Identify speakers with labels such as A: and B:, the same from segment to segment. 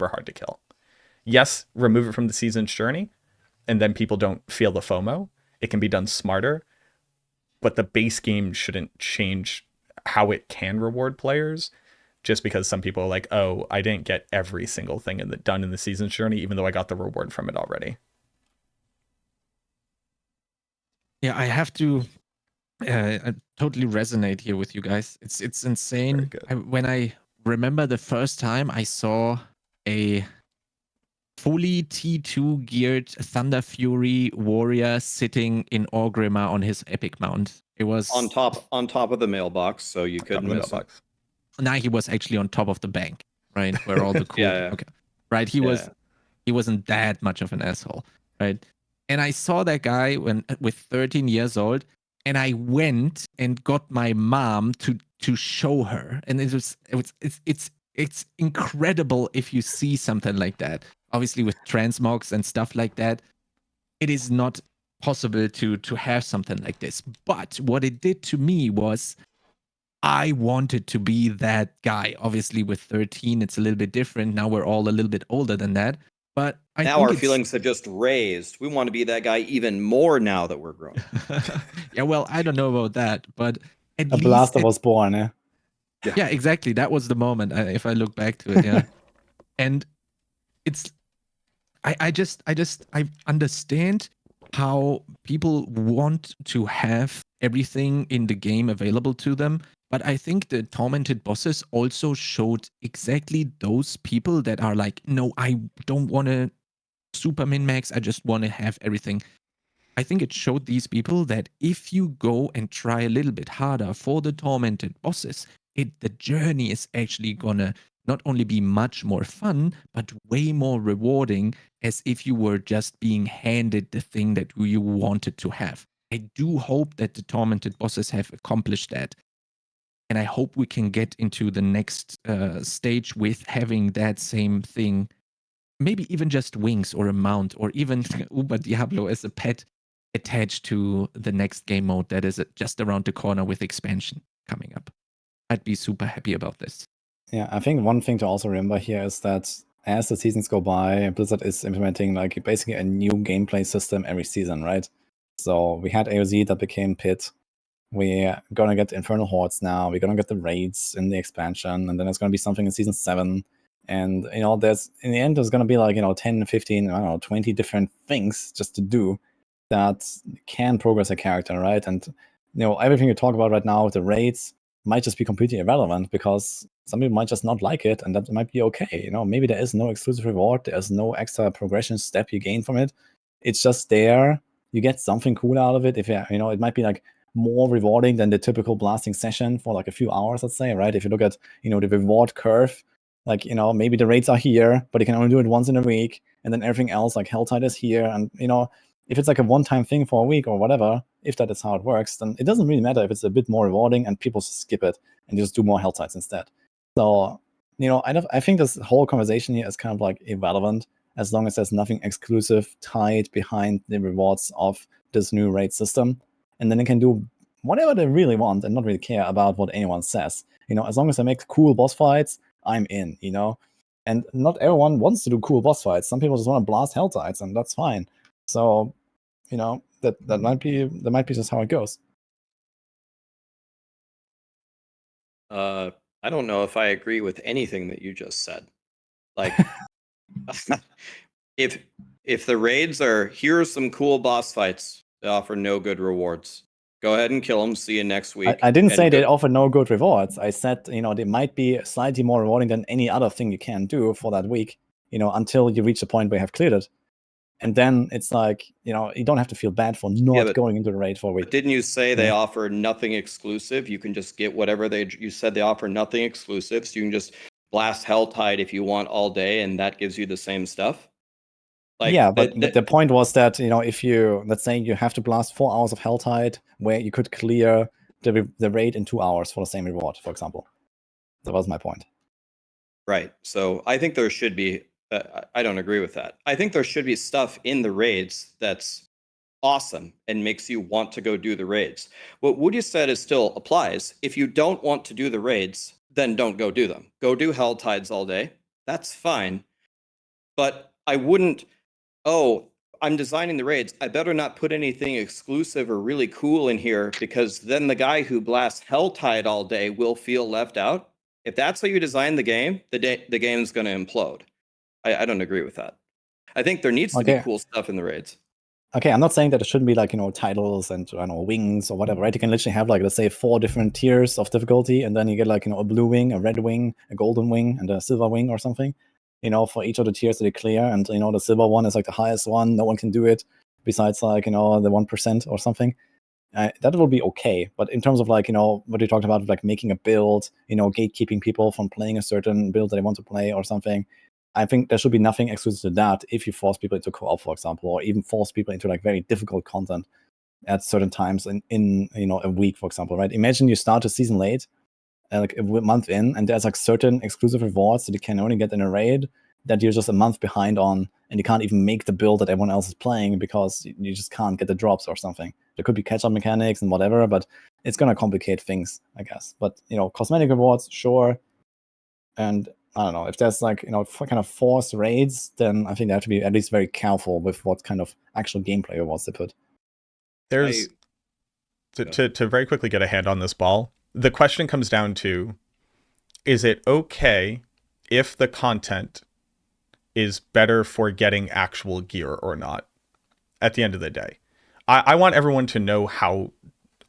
A: super hard to kill. Yes, remove it from the season's journey, and then people don't feel the FOMO. It can be done smarter, but the base game shouldn't change how it can reward players just because some people are like, oh, I didn't get every single thing done in the season's journey, even though I got the reward from it already.
B: Yeah, I have to I totally resonate here with you guys. It's insane. When I remember the first time I saw a fully T2 geared Thunder Fury warrior sitting in Orgrimmar on his epic mount. It was
C: on top of the mailbox, so you couldn't miss him.
B: Now he was actually on top of the bank, right? Where all the cool okay. Right. He wasn't that much of an asshole, right? And I saw that guy with 13 years old, and I went and got my mom to show her. And it's incredible if you see something like that. Obviously with transmogs and stuff like that, it is not possible to have something like this. But what it did to me was I wanted to be that guy. Obviously with 13, it's a little bit different. Now we're all a little bit older than that. But
C: now our feelings have just raised. We want to be that guy even more now that we're grown.
B: Yeah, well, I don't know about that, but
D: at least Blaster was born, yeah.
B: Yeah, exactly. That was the moment. If I look back to it, yeah. And it's, I understand how people want to have everything in the game available to them. But I think the Tormented bosses also showed exactly those people that are like, no, I don't want to super min-max. I just want to have everything. I think it showed these people that if you go and try a little bit harder for the Tormented bosses, the journey is actually gonna not only be much more fun, but way more rewarding, as if you were just being handed the thing that you wanted to have. I do hope that the Tormented bosses have accomplished that. And I hope we can get into the next stage with having that same thing. Maybe even just wings or a mount, or even Uber Diablo as a pet attached to the next game mode that is just around the corner with expansion coming up. I'd be super happy about this.
D: Yeah, I think one thing to also remember here is that as the seasons go by, Blizzard is implementing like basically a new gameplay system every season, right? So we had AOZ that became Pit. We're gonna get Infernal Hordes now. We're gonna get the raids in the expansion, and then there's gonna be something in season 7. And there's in the end there's gonna be like 10, 15, I don't know, 20 different things just to do that can progress a character, right? And everything you talk about right now with the raids might just be completely irrelevant because some people might just not like it, and that might be okay. Maybe there is no exclusive reward, there's no extra progression step you gain from it. It's just there. You get something cool out of it. If it might be like more rewarding than the typical blasting session for like a few hours, let's say, right? If you look at the reward curve, like maybe the raids are here, but you can only do it once in a week, and then everything else like Helltide is here, and if it's like a one-time thing for a week or whatever, if that is how it works, then it doesn't really matter if it's a bit more rewarding and people skip it and just do more Helltides instead. So I think this whole conversation here is kind of like irrelevant as long as there's nothing exclusive tied behind the rewards of this new raid system. And then they can do whatever they really want and not really care about what anyone says. As long as they make cool boss fights, I'm in, And not everyone wants to do cool boss fights. Some people just want to blast Helltides, and that's fine. So, that might be just how it goes.
C: I don't know if I agree with anything that you just said. Like, if the raids are, here are some cool boss fights, they offer no good rewards. Go ahead and kill them. See you next week.
D: I didn't say they offer no good rewards. I said, they might be slightly more rewarding than any other thing you can do for that week, until you reach the point where you have cleared it. And then it's like, you don't have to feel bad for not going into the raid for a week.
C: But didn't you say they offer nothing exclusive? You can just get whatever you said they offer nothing exclusive, so you can just blast Helltide if you want all day, and that gives you the same stuff?
D: Like, yeah, but the point was that, if you, let's say you have to blast 4 hours of Helltide, where you could clear the raid in 2 hours for the same reward, for example. That was my point.
C: Right. So I think there should be, I don't agree with that. I think there should be stuff in the raids that's awesome and makes you want to go do the raids. What Woody said is still applies. If you don't want to do the raids, then don't go do them. Go do Helltides all day. That's fine. But I wouldn't, oh, I'm designing the raids. I better not put anything exclusive or really cool in here because then the guy who blasts Helltide all day will feel left out. If that's how you design the game, the game's going to implode. I don't agree with that. I think there needs to be
D: Okay.
C: cool stuff in the raids.
D: Okay, I'm not saying that it shouldn't be like, titles and, wings or whatever, right? You can literally have like, let's say 4 different tiers of difficulty, and then you get like, a blue wing, a red wing, a golden wing, and a silver wing or something, for each of the tiers that you clear. And, the silver one is like the highest one. No one can do it besides like, the 1% or something. That will be okay. But in terms of like, what you talked about, like making a build, gatekeeping people from playing a certain build that they want to play or something, I think there should be nothing exclusive to that if you force people into co-op, for example, or even force people into like very difficult content at certain times in a week, for example, right? Imagine you start a season late, like a month in, and there's like certain exclusive rewards that you can only get in a raid that you're just a month behind on, and you can't even make the build that everyone else is playing because you just can't get the drops or something. There could be catch-up mechanics and whatever, but it's gonna complicate things, I guess. But cosmetic rewards, sure. And I don't know, if there's like, kind of forced raids, then I think they have to be at least very careful with what kind of actual gameplay rewards they put.
A: There's to very quickly get a hand on this ball. The question comes down to, is it okay if the content is better for getting actual gear or not at the end of the day? I want everyone to know how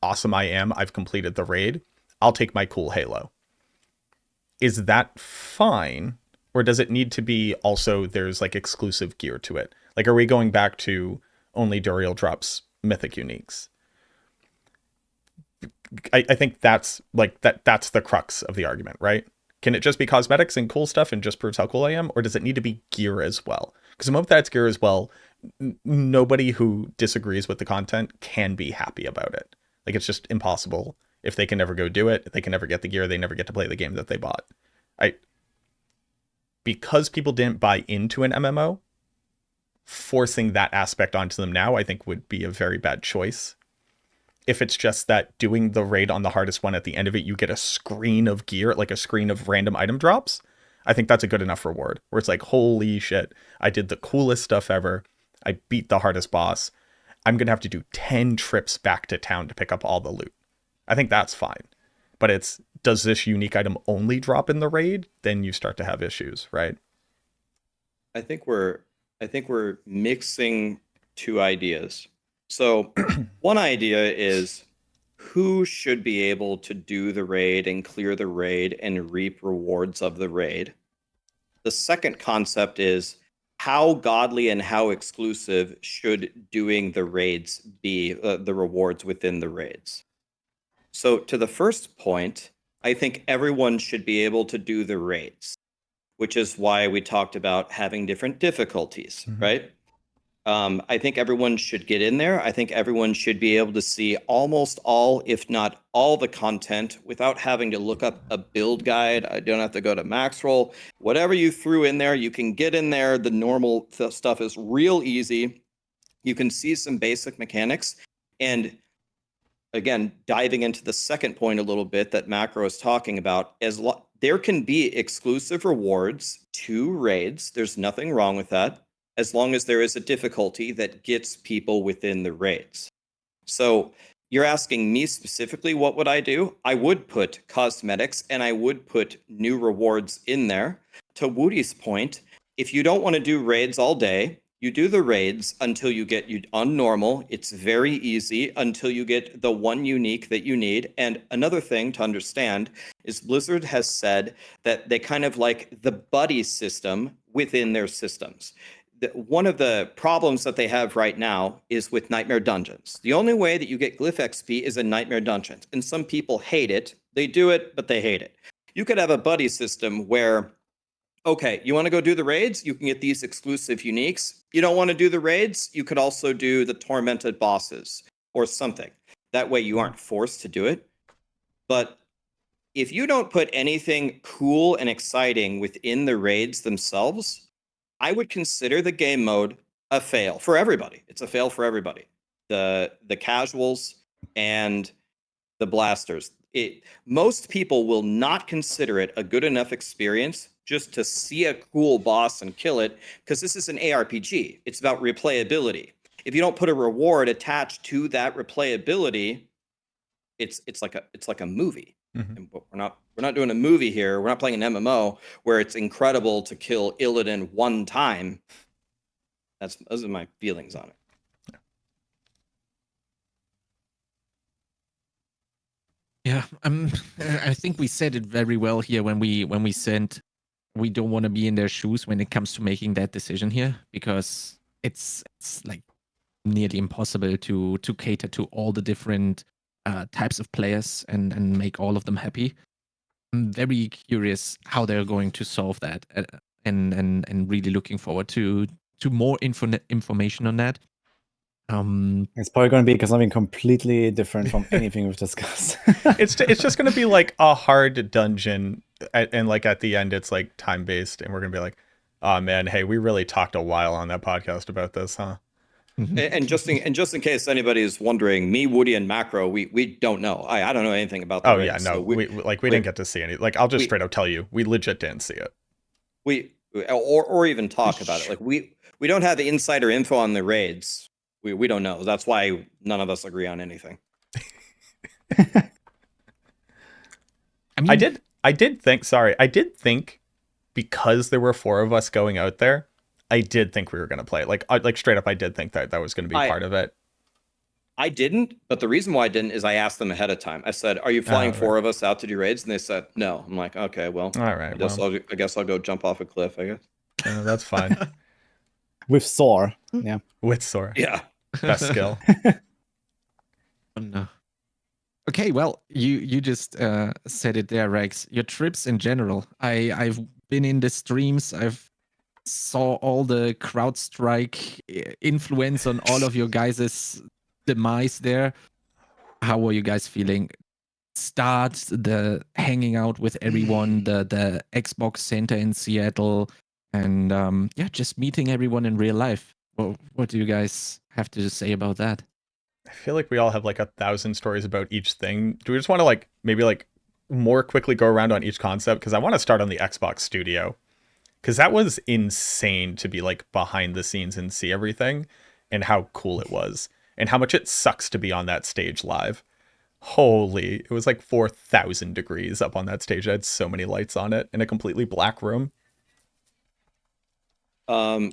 A: awesome I am. I've completed the raid. I'll take my cool Halo. Is that fine? Or does it need to be also there's like exclusive gear to it? Like, are we going back to only Duriel drops mythic uniques? I think that's like that's the crux of the argument, right? Can it just be cosmetics and cool stuff and just proves how cool I am? Or does it need to be gear as well? Because the moment that's gear as well, nobody who disagrees with the content can be happy about it. Like, it's just impossible. If they can never go do it, they can never get the gear, they never get to play the game that they bought. Because people didn't buy into an MMO, forcing that aspect onto them now, I think would be a very bad choice. If it's just that doing the raid on the hardest one, at the end of it, you get a screen of gear, like a screen of random item drops, I think that's a good enough reward. Where it's like, holy shit, I did the coolest stuff ever. I beat the hardest boss. I'm going to have to do 10 trips back to town to pick up all the loot. I think that's fine. But does this unique item only drop in the raid? Then you start to have issues, right?
C: I think we're mixing 2 ideas. So one idea is who should be able to do the raid and clear the raid and reap rewards of the raid. The second concept is how godly and how exclusive should doing the raids be, the rewards within the raids. So to the first point, I think everyone should be able to do the raids, which is why we talked about having different difficulties, right? I think everyone should get in there. I think everyone should be able to see almost all, if not all, the content without having to look up a build guide. I don't have to go to Maxroll. Whatever you threw in there, you can get in there. The normal stuff is real easy. You can see some basic mechanics. And again, diving into the second point a little bit that Macro is talking about, there can be exclusive rewards to raids. There's nothing wrong with that, as long as there is a difficulty that gets people within the raids. So you're asking me specifically, what would I do? I would put cosmetics and I would put new rewards in there. To Woody's point, if you don't want to do raids all day, you do the raids until you get on normal. It's very easy until you get the one unique that you need. And another thing to understand is Blizzard has said that they kind of like the buddy system within their systems. One of the problems that they have right now is with Nightmare Dungeons. The only way that you get Glyph XP is in Nightmare Dungeons. And some people hate it. They do it, but they hate it. You could have a buddy system where, okay, you want to go do the raids? You can get these exclusive uniques. You don't want to do the raids? You could also do the tormented bosses or something. That way you aren't forced to do it. But if you don't put anything cool and exciting within the raids themselves, I would consider the game mode a fail for everybody. It's a fail for everybody. The casuals and the blasters. most people will not consider it a good enough experience just to see a cool boss and kill it, because this is an ARPG. It's about replayability. If you don't put a reward attached to that replayability, it's like a movie.
A: Mhm.
C: And we're not doing a movie here. We're not playing an MMO where it's incredible to kill Illidan one time. Those are my feelings on it.
B: Yeah, I think we said it very well here when we said we don't want to be in their shoes when it comes to making that decision here, because it's like nearly impossible to cater to all the different types of players and make all of them happy. I'm very curious how they're going to solve that, and really looking forward to more information on that.
D: It's probably going to be something completely different from anything we've discussed.
A: It's just going to be like a hard dungeon, and like at the end it's like time based, and we're going to be like, oh man, hey, we really talked a while on that podcast about this, huh?
C: And just in case anybody is wondering, me, Woody, and Macro, we don't know. I don't know anything about the
A: Oh
C: race,
A: yeah, no,
C: so
A: we didn't get to see any. Like, I'll just straight up tell you, we legit didn't see it.
C: Or even talk about it. Like we don't have the insider info on the raids. We don't know. That's why none of us agree on anything.
A: I did think because there were 4 of us going out there, I did think we were going to play it. Like straight up, I did think that was going to be part of it.
C: I didn't, but the reason why I didn't is I asked them ahead of time. I said, "Are you flying 4 of us out to do raids?" And they said, "No." I'm like, "Okay, well,
A: all right.
C: I guess I'll go jump off a cliff. I guess."
A: Yeah, that's fine.
D: With Soar, yeah.
A: With Sora,
C: Yeah.
A: best skill.
B: Oh, no. Okay, well, you just said it there, Rex. Your trips in general. I've been in the streams. I've saw all the CrowdStrike influence on all of your guys' demise there. How were you guys feeling? Start the hanging out with everyone, the Xbox Center in Seattle, and yeah, just meeting everyone in real life. What do you guys have to say about that?
A: I feel like we all have like 1,000 stories about each thing. Do we just want to like maybe like more quickly go around on each concept? Because I want to start on the Xbox Studio, because that was insane to be like behind the scenes and see everything and how cool it was and how much it sucks to be on that stage live. Holy, it was like 4,000 degrees up on that stage. I had so many lights on it in a completely black room.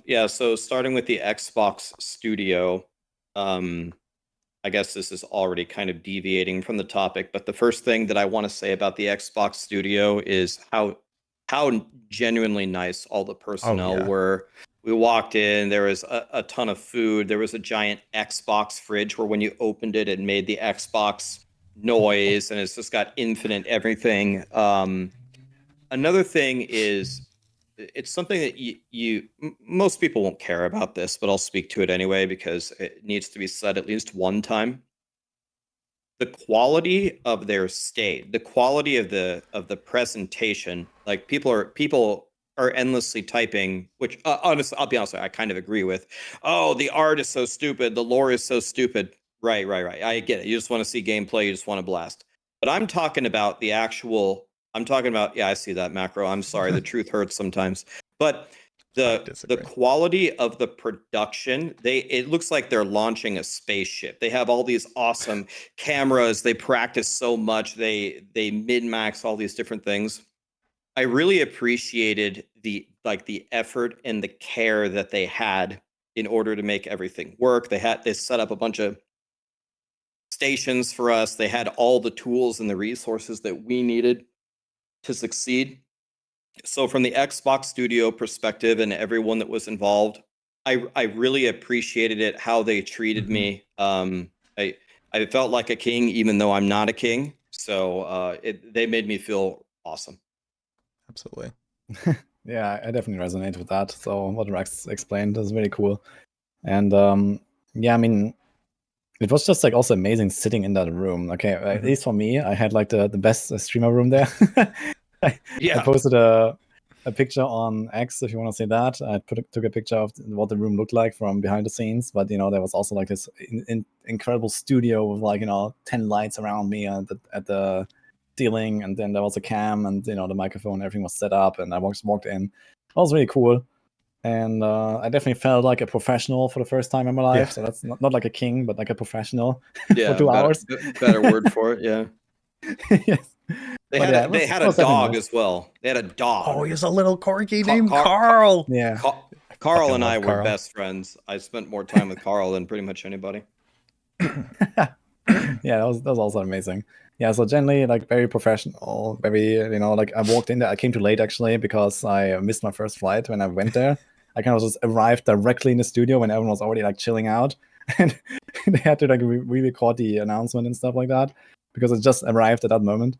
C: Yeah, so starting with the Xbox Studio, I guess this is already kind of deviating from the topic, but the first thing that I want to say about the Xbox Studio is how genuinely nice all the personnel were. We walked in, there was a ton of food. There was a giant Xbox fridge where when you opened it, it made the Xbox noise, and it's just got infinite everything. Another thing is, it's something that most people won't care about this, but I'll speak to it anyway because it needs to be said at least one time. The quality of their state, the quality of the presentation, like people are endlessly typing, which honestly, I'll be honest, I kind of agree with. Oh, the art is so stupid, the lore is so stupid. Right. I get it. You just want to see gameplay, you just want to blast. But I'm talking about the actual. I'm talking about, yeah, I see that, Macro. I'm sorry, the truth hurts sometimes. But the quality of the production, it looks like they're launching a spaceship. They have all these awesome cameras. They practice so much. They min-max all these different things. I really appreciated the effort and the care that they had in order to make everything work. They set up a bunch of stations for us. They had all the tools and the resources that we needed to succeed. So from the Xbox Studio perspective and everyone that was involved, I really appreciated it, how they treated me. I felt like a king, even though I'm not a king. So they made me feel awesome.
A: Absolutely.
D: Yeah, I definitely resonate with that. So what Rex explained is really cool. And yeah, I mean, it was just like also amazing sitting in that room. Okay, at least for me, I had like the best streamer room there. I posted a picture on X, if you want to see that. I took a picture of what the room looked like from behind the scenes, but there was also like this incredible studio with like 10 lights around me at the dealing, and then there was a cam, and the microphone, everything was set up, and I walked in. It was really cool, and I definitely felt like a professional for the first time in my life.
A: Yeah.
D: So that's not like a king, but like a professional
C: Yeah,
D: for 2 hours.
C: better word for it. Yeah,
D: Yes.
C: they
D: But
C: had
D: yeah,
C: they had
D: it
C: a
D: was definitely
C: dog
D: nice.
C: as well. They had a dog.
A: Oh, he's a little corgi
C: Ca-
A: named
C: Car-
A: Carl.
D: Yeah.
C: Carl
A: fucking
C: and I
A: love
C: were
A: Carl.
C: best friends. I spent more time with Carl than pretty much anybody.
D: Yeah, that was also amazing. Yeah, so generally like very professional, very like I walked in there. I came too late actually because I missed my first flight when I went there. I kind of just arrived directly in the studio when everyone was already like chilling out, and they had to like re-record the announcement and stuff like that because it just arrived at that moment.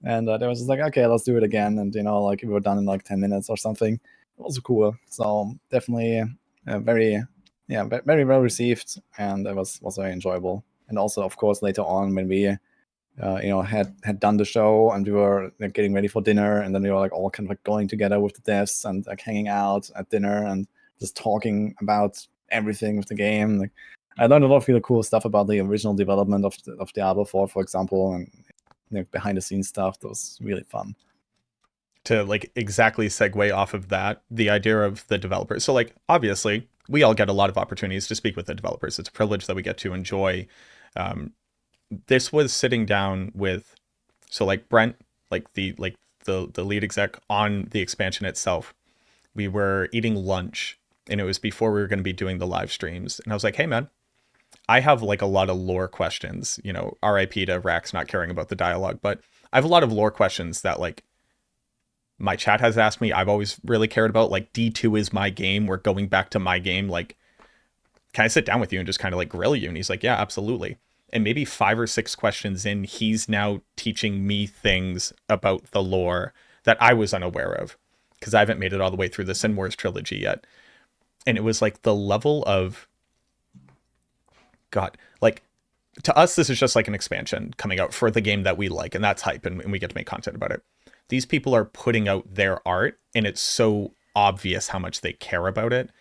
D: And they was just like, okay, let's do it again, and like we were done in like 10 minutes or something. It was cool. So definitely very very well received, and it was very enjoyable. And also, of course, later on when we had done the show and we were like, getting ready for dinner, and then we were like all kind of like going together with the devs and like hanging out at dinner and just talking about everything with the game. Like I learned a lot of really cool stuff about the original development of Diablo 4, for example, and behind the scenes stuff. That was really fun.
A: To like exactly segue off of that, the idea of the developers. So like obviously we all get a lot of opportunities to speak with the developers. It's a privilege that we get to enjoy. This was sitting down with, so like Brent, like the lead exec on the expansion itself. We were eating lunch, and it was before we were going to be doing the live streams. And I was like, hey man, I have like a lot of lore questions, RIP to Rax not caring about the dialogue, but I have a lot of lore questions that like my chat has asked me. I've always really cared about, like D2 is my game. We're going back to my game. Like, can I sit down with you and just kind of like grill you? And he's like, yeah, absolutely. And maybe 5 or 6 questions in, he's now teaching me things about the lore that I was unaware of because I haven't made it all the way through the Sin Wars trilogy yet. And it was like the level of, God, like to us, this is just like an expansion coming out for the game that we like, and that's hype, and we get to make content about it. These people are putting out their art, and it's so obvious how much they care about it.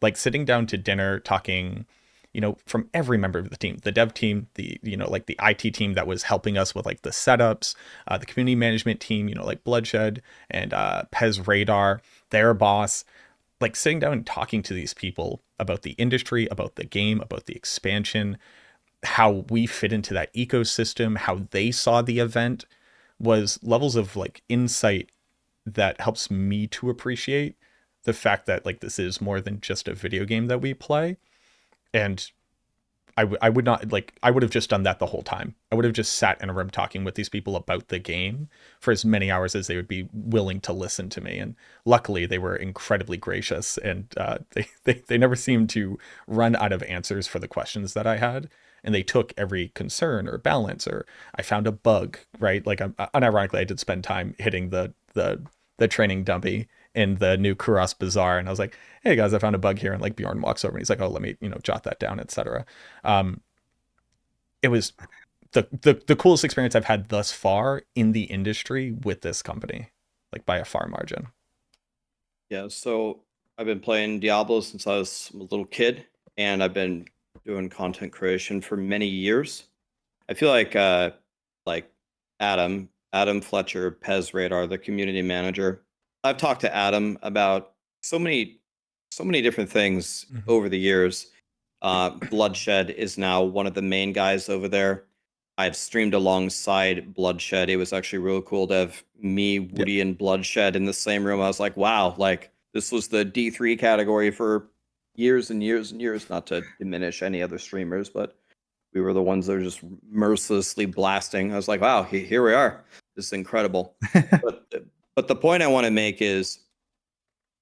A: Like sitting down to dinner, talking, from every member of the team, the dev team, the, like the IT team that was helping us with like the setups, the community management team, like Bloodshed and Pez Radar, their boss, like sitting down and talking to these people about the industry, about the game, about the expansion, how we fit into that ecosystem, how they saw the event, was levels of like insight that helps me to appreciate the fact that like this is more than just a video game that we play. And I would not like, I would have just done that the whole time. I would have just sat in a room talking with these people about the game for as many hours as they would be willing to listen to me. And luckily they were incredibly gracious, and they never seemed to run out of answers for the questions that I had. And they took every concern or balance, or I found a bug, right? Like unironically, I did spend time hitting the training dummy in the new Kuros Bazaar, and I was like, hey guys, I found a bug here. And like Bjorn walks over and he's like, oh, let me jot that down, etc. It was the coolest experience I've had thus far in the industry with this company, like by a far margin.
C: Yeah, so I've been playing Diablo since I was a little kid, and I've been doing content creation for many years. I feel like Adam Fletcher, Pez Radar, the community manager. I've talked to Adam about so many different things over the years. Bloodshed is now one of the main guys over there. I've streamed alongside Bloodshed. It was actually really cool to have me, Woody, and Bloodshed in the same room. I was like, wow, like this was the D3 category for years and years and years. Not to diminish any other streamers, but we were the ones that were just mercilessly blasting. I was like, wow, here we are. This is incredible. But the point I want to make is,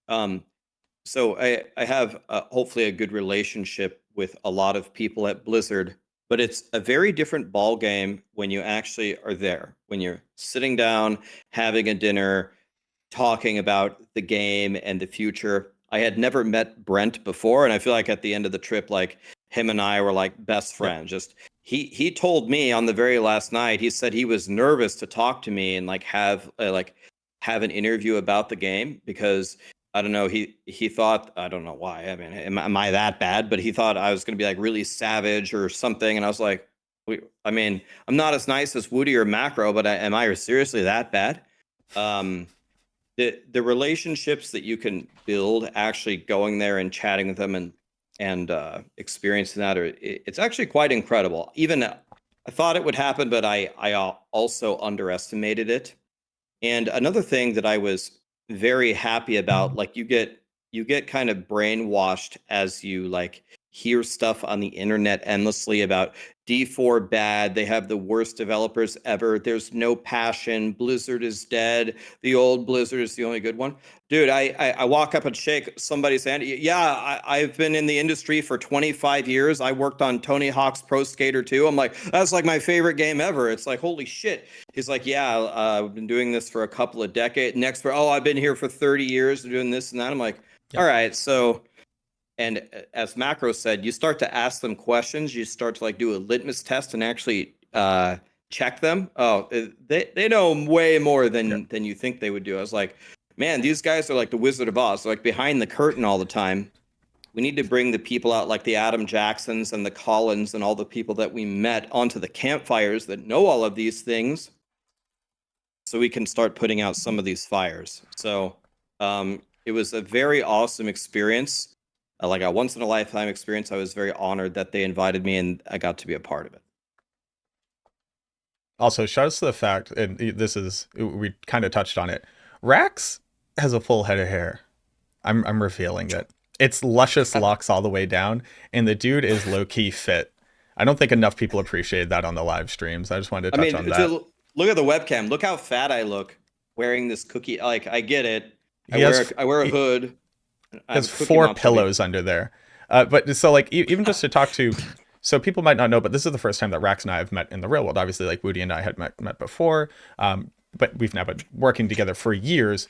C: so I have hopefully a good relationship with a lot of people at Blizzard, but it's a very different ball game when you actually are there, when you're sitting down, having a dinner, talking about the game and the future. I had never met Brent before, and I feel like at the end of the trip, like him and I were like best friends. Just he told me on the very last night, he said he was nervous to talk to me and like have an interview about the game because I don't know, he thought, I don't know why. I mean, am I that bad? But he thought I was going to be like really savage or something, and I was like, I mean, I'm not as nice as Woody or Macro, but am I seriously that bad? The relationships that you can build actually going there and chatting with them and experiencing that it's actually quite incredible. Even I thought it would happen, but I also underestimated it. And another thing that I was very happy about, like you get kind of brainwashed as you like hear stuff on the internet endlessly about D4 bad, they have the worst developers ever, there's no passion, Blizzard is dead, the old Blizzard is the only good one. Dude, I walk up and shake somebody's hand. Yeah, I've been in the industry for 25 years. I worked on Tony Hawk's Pro Skater 2. I'm like, that's like my favorite game ever. It's like, holy shit. He's like, yeah, I've been doing this for a couple of decades. Next, I've been here for 30 years doing this and that. I'm like, all right, so, and as Macro said, you start to ask them questions. You start to like do a litmus test and actually check them. Oh, they know way more than you think they would do. I was like, man, these guys are like the Wizard of Oz. They're like behind the curtain all the time. We need to bring the people out like the Adam Jacksons and the Collins and all the people that we met onto the campfires that know all of these things, so we can start putting out some of these fires. So it was a very awesome experience, like a once in a lifetime experience. I was very honored that they invited me and I got to be a part of it.
A: Also, shout out to the fact, and this is, we kind of touched on it, Rax has a full head of hair. I'm revealing it. It's luscious locks all the way down, and the dude is low-key fit. I don't think enough people appreciated that on the live streams. I just wanted to touch on that.
C: Look at the webcam. Look how fat I look wearing this cookie. Like, I get it. I wear a hood.
A: He has 4 pillows under there. But so like, even just to talk to, so people might not know, but this is the first time that Rax and I have met in the real world. Obviously, like Woody and I had met before, but we've now been working together for years.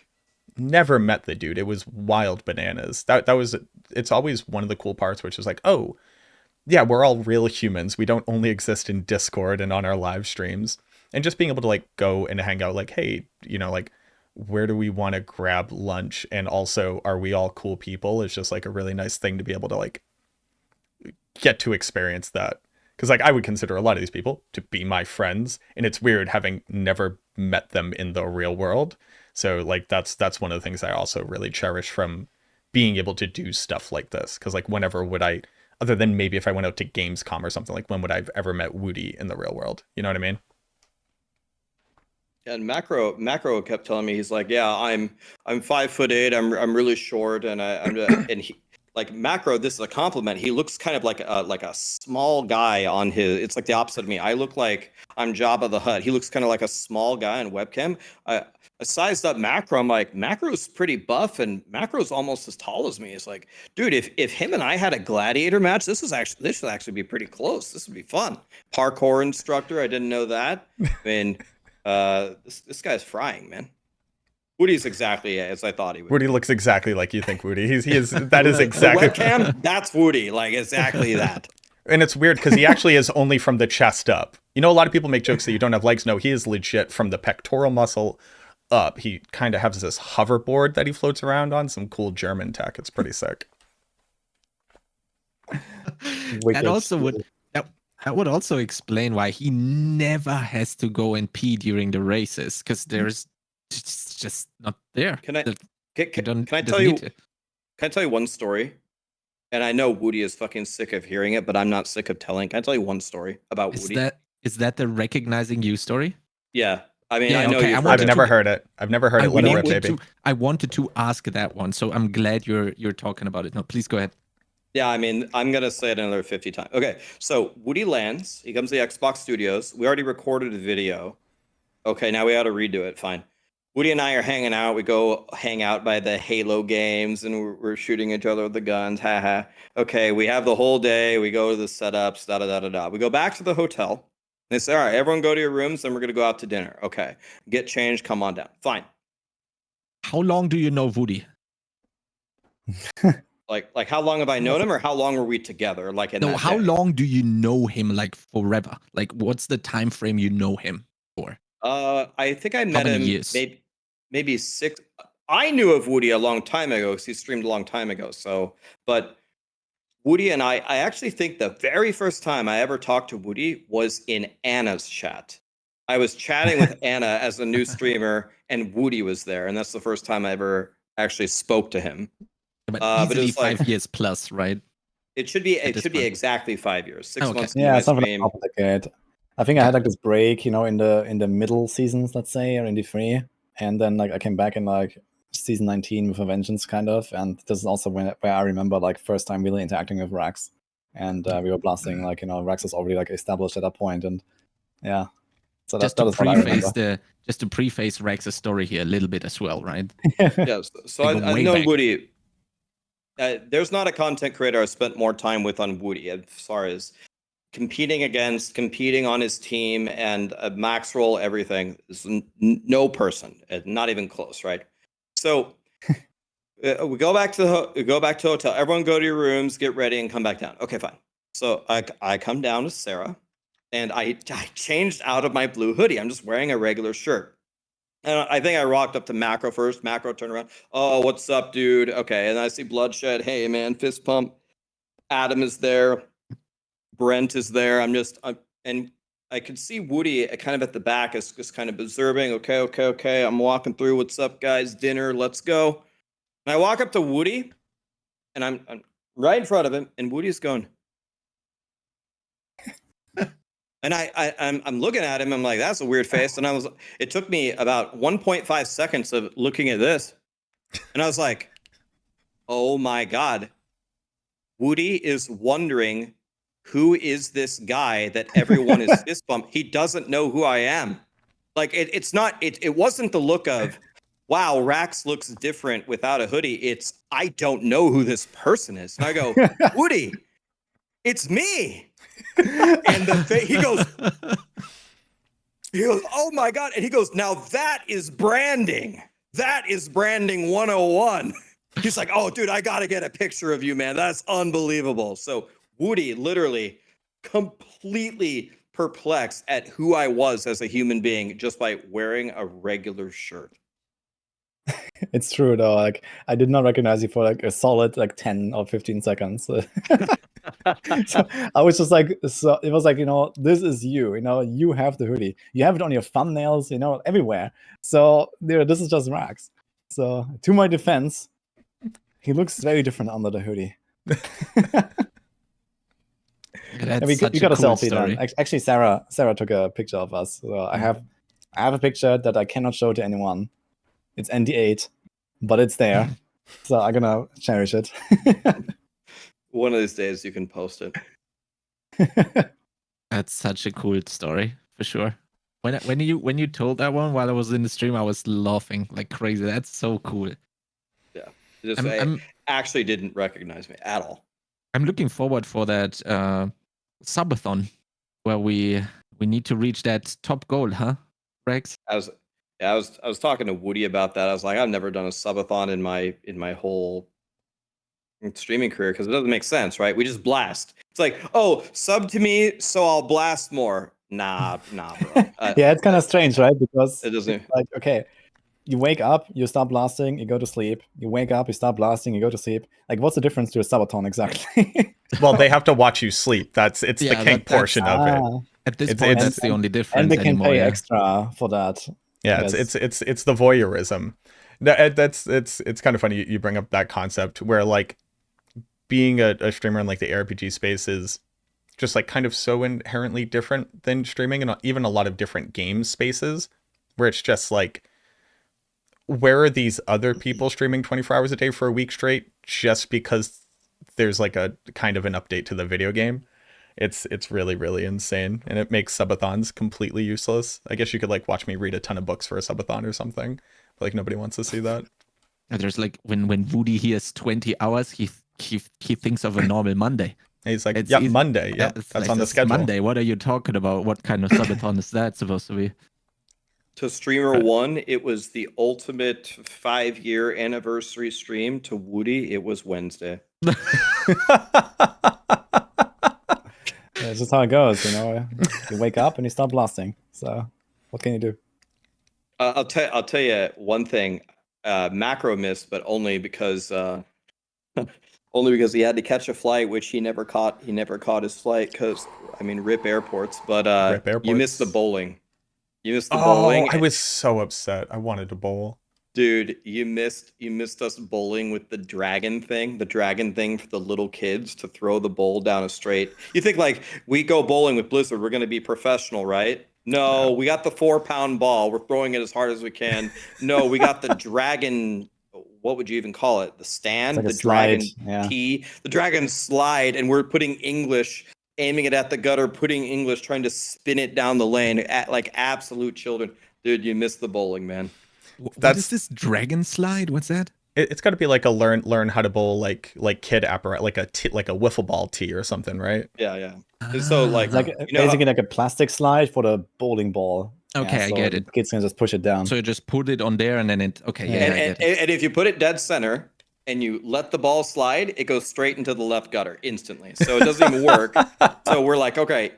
A: Never met the dude. It was wild bananas. That was, it's always one of the cool parts, which is like, oh yeah, we're all real humans. We don't only exist in Discord and on our live streams. And just being able to like go and hang out, like, hey, you know, like, where do we want to grab lunch? And also, are we all cool people? It's just like a really nice thing to be able to like get to experience that. Because like I would consider a lot of these people to be my friends, and it's weird having never met them in the real world. So like that's one of the things I also really cherish from being able to do stuff like this. Because like whenever would I, other than maybe if I went out to Gamescom or something, like when would I have ever met Woody in the real world? You know what I mean?
C: And Macro kept telling me, he's like, yeah, I'm 5'8", I'm really short, and and he, like Macro, this is a compliment. He looks kind of like a small guy on his. It's like the opposite of me. I look like I'm Jabba the Hutt. He looks kind of like a small guy on webcam. I sized up Macro. I'm like, Macro's pretty buff, and Macro's almost as tall as me. It's like, dude, if him and I had a gladiator match, this would actually be pretty close. This would be fun. Parkour instructor. I didn't know that. I mean. This guy's frying, man. Woody's exactly as I thought he would.
A: Woody looks exactly like you think Woody. He is. That is exactly.
C: The webcam, that's Woody. Like exactly that.
A: And it's weird because he actually is only from the chest up. You know, a lot of people make jokes that you don't have legs. No, he is legit from the pectoral muscle up. He kind of has this hoverboard that he floats around on. Some cool German tech. It's pretty sick.
B: And also would. That would also explain why he never has to go and pee during the races, because there's just not there.
C: Can I tell you one story? And I know Woody is fucking sick of hearing it, but I'm not sick of telling. Can I tell you one story about Woody?
B: Is that the recognizing you story?
C: Yeah. I mean,
B: yeah,
C: I know
B: okay.
A: I've never heard it. I've never heard it. Let it rip, baby.
B: I wanted to ask that one, so I'm glad you're talking about it. No, please go ahead.
C: Yeah, I mean, I'm going to say it another 50 times. Okay, so Woody lands. He comes to the Xbox Studios. We already recorded a video. Okay, now we got to redo it. Fine. Woody and I are hanging out. We go hang out by the Halo games, and we're shooting each other with the guns. Haha. Okay, we have the whole day. We go to the setups, da-da-da-da-da. We go back to the hotel. They say, all right, everyone go to your rooms, then we're going to go out to dinner. Okay, get changed, come on down. Fine.
B: How long do you know Woody?
C: Like how long have I known him, or how long were we together? Like
B: how long do you know him? Like forever? Like what's the time frame you know him for?
C: I think I met him maybe 6. I knew of Woody a long time ago because he streamed a long time ago. So, but Woody and I actually think the very first time I ever talked to Woody was in Anna's chat. I was chatting with Anna as a new streamer, and Woody was there, and that's the first time I ever actually spoke to him.
B: But
C: But
B: easily
C: it's like
B: 5 years plus, right?
C: it should be
B: this
C: it should be
B: point.
C: exactly 5 years. 6
B: Okay.
C: months into
D: Yeah,
C: my
D: something
C: stream.
D: like that. I think I had like this break, in the middle seasons, let's say, or in the free, and then like I came back in like season 19 with a vengeance, kind of. And this is also where I remember like first time really interacting with Rax, and we were blasting like Rax was already like established at that point, and yeah. So
B: Just
D: that
B: to
D: is what I remember.
B: preface Rex's story here a little bit as well, right?
C: Yes. So
B: They go
C: I've
B: way
C: known
B: back.
C: Woody. There's not a content creator I've spent more time with on Woody as far as competing against, competing on his team, and max roll everything. Is no person, not even close, right? So we go back to the hotel. Everyone go to your rooms, get ready, and come back down. Okay, fine. So I come down to Sarah, and I changed out of my blue hoodie. I'm just wearing a regular shirt. And I think I rocked up to Macro first. Macro turned around. Oh, what's up, dude? Okay. And I see Bloodshed. Hey, man, fist pump. Adam is there. Brent is there. And I could see Woody kind of at the back is just kind of observing. Okay. I'm walking through. What's up, guys? Dinner. Let's go. And I walk up to Woody, and I'm right in front of him, and Woody's going. And I'm looking at him. I'm like, that's a weird face. And it took me about 1.5 seconds of looking at this. And I was like, oh my God. Woody is wondering, who is this guy that everyone is fist bump? He doesn't know who I am. Like it wasn't the look of, wow, Rax looks different without a hoodie. It's, I don't know who this person is. And I go, Woody, it's me. And he goes, oh my God. And he goes, now that is branding. That is branding 101. He's like, oh, dude, I got to get a picture of you, man. That's unbelievable. So Woody literally completely perplexed at who I was as a human being just by wearing a regular shirt.
D: It's true though. Like I did not recognize you for like a solid like 10 or 15 seconds. So I was just like, so it was like, this is you. You have the hoodie. You have it on your thumbnails. Everywhere. So this is just Rax. So to my defense, he looks very different under the hoodie.
B: That's
D: we
B: such
D: got a
B: cool
D: selfie
B: story.
D: then. Actually, Sarah took a picture of us. So I have a picture that I cannot show to anyone. It's ND8, but it's there. So I'm gonna cherish it.
C: One of these days you can post it.
B: That's such a cool story for sure. When you told that one while I was in the stream, I was laughing like crazy. That's so cool.
C: Yeah,
B: I'm
C: actually didn't recognize me at all.
B: I'm looking forward for that subathon where we need to reach that top goal, huh, Rex?
C: I was talking to Woody about that. I was like, I've never done a subathon in my whole streaming career because it doesn't make sense, right? We just blast. It's like, oh, sub to me, so I'll blast more. Nah, bro.
D: Yeah, it's kind of strange, right? Because
C: it doesn't.
D: Like, okay, you wake up, you stop blasting, you go to sleep. You wake up, you stop blasting, you go to sleep. Like, what's the difference to a subathon exactly?
A: Well, they have to watch you sleep. It's the kink portion of it.
B: At this point, that's the only difference.
D: And they can
B: anymore,
D: pay
B: yeah.
D: extra for that.
A: Yeah,
D: Yes.
A: it's the voyeurism. It's kind of funny you bring up that concept where like being a streamer in like the ARPG space is just like kind of so inherently different than streaming in even a lot of different game spaces where it's just like, where are these other people streaming 24 hours a day for a week straight just because there's like a kind of an update to the video game? It's really, really insane. And it makes subathons completely useless. I guess you could like watch me read a ton of books for a subathon or something. But like nobody wants to see that.
B: And there's like when Woody hears 20 hours, he thinks of a normal Monday.
A: And he's like,
B: It's
A: yeah,
B: easy.
A: Monday. Yeah, that's
B: like,
A: on the schedule.
B: Monday. What are you talking about? What kind of subathon is that supposed to be?
C: To Streamer One, it was the ultimate 5-year anniversary stream. To Woody, it was Wednesday.
D: Yeah, it's just how it goes, You wake up and you start blasting. So what can you do?
C: I'll tell you one thing. Macro missed, but only because Only because he had to catch a flight, which he never caught. He never caught his flight because, I mean, rip airports. But
A: Rip
C: you missed the
A: airports.
C: bowling. You missed the
A: Oh,
C: bowling.
A: I was so upset. I wanted to bowl.
C: Dude, you missed us bowling with the dragon thing for the little kids to throw the bowl down a straight. You think like we go bowling with Blizzard, we're gonna be professional, right? No, we got the 4-pound ball. We're throwing it as hard as we can. No, we got the dragon. What would you even call it? The stand,
D: It's like a
C: the dragon
D: slide, yeah.
C: tee, the dragon slide, and we're putting English, aiming it at the gutter, putting English, trying to spin it down the lane at like absolute children. Dude, you missed the bowling, man.
B: What
A: That's-
B: is this dragon slide? What's that?
A: It's got to be like a learn how to bowl like kid apparat, like a wiffle ball tee or something, right?
C: Yeah. And so like,
D: It's like
C: you know,
D: basically like a plastic slide for the bowling ball.
B: Okay, I
D: so
B: get
D: the
B: it.
D: Kids can just push it down.
B: So you just put it on there and then it. Okay, yeah,
C: and,
B: I
C: and,
B: get it.
C: and if you put it dead center and you let the ball slide, it goes straight into the left gutter instantly. So it doesn't even work. So we're like, okay,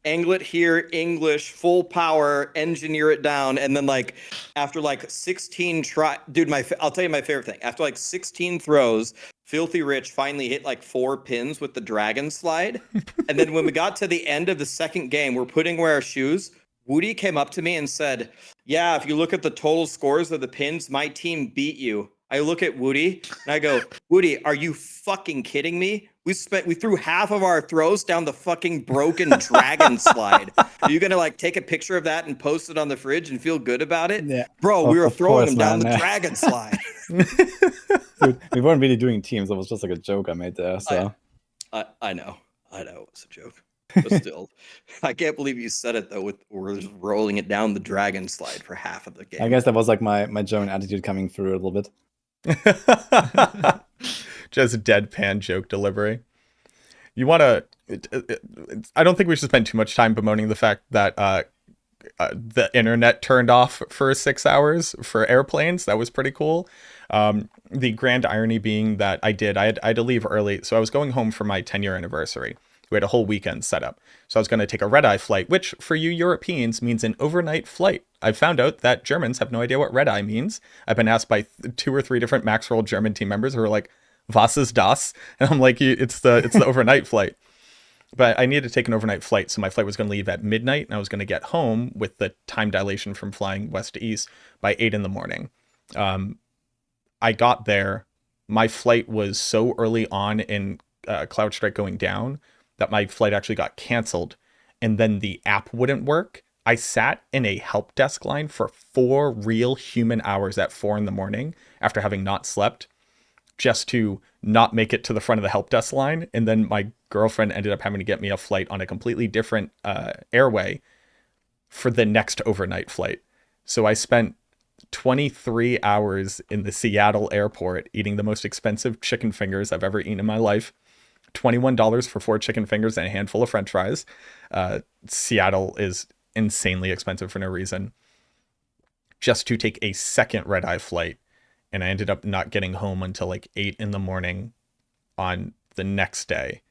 C: angle it here, English, full power, engineer it down, and then like after like 16 dude, I'll tell you my favorite thing. After like 16 throws, Filthy Rich finally hit like 4 pins with the dragon slide, and then when we got to the end of the second game, we're putting away our shoes. Woody came up to me and said, "Yeah, if you look at the total scores of the pins, my team beat you." I look at Woody and I go, "Woody, are you fucking kidding me? We threw half of our throws down the fucking broken dragon slide. Are you gonna like take a picture of that and post it on the fridge and feel good about it?"
D: Yeah.
C: Bro, we were
D: Of
C: throwing
D: course,
C: them down
D: man,
C: the
D: yeah.
C: dragon slide.
D: Dude, we weren't really doing teams. It was just like a joke I made there. So
C: I know it's a joke. But still, I can't believe you said it though. We're just rolling it down the dragon slide for half of the game.
D: I guess that was like my German attitude coming through a little bit.
A: Just deadpan joke delivery. You want to? I don't think we should spend too much time bemoaning the fact that the internet turned off for 6 hours for airplanes. That was pretty cool. The grand irony being that I had to leave early, so I was going home for my 10-year anniversary. We had a whole weekend set up. So I was going to take a red-eye flight, which for you Europeans means an overnight flight. I've found out that Germans have no idea what red-eye means. I've been asked by 2 or 3 different Maxroll German team members who are like, "Was ist das?" And I'm like, it's the overnight flight. But I needed to take an overnight flight, so my flight was going to leave at midnight, and I was going to get home with the time dilation from flying west to east by 8 in the morning. I got there. My flight was so early on in CloudStrike going down that my flight actually got canceled, and then the app wouldn't work. I sat in a help desk line for 4 real human hours at 4 in the morning after having not slept, just to not make it to the front of the help desk line. And then my girlfriend ended up having to get me a flight on a completely different airway for the next overnight flight. So I spent 23 hours in the Seattle airport eating the most expensive chicken fingers I've ever eaten in my life. $21 for 4 chicken fingers and a handful of French fries. Seattle is insanely expensive for no reason. Just to take a second red-eye flight. And I ended up not getting home until like 8 in the morning on the next day.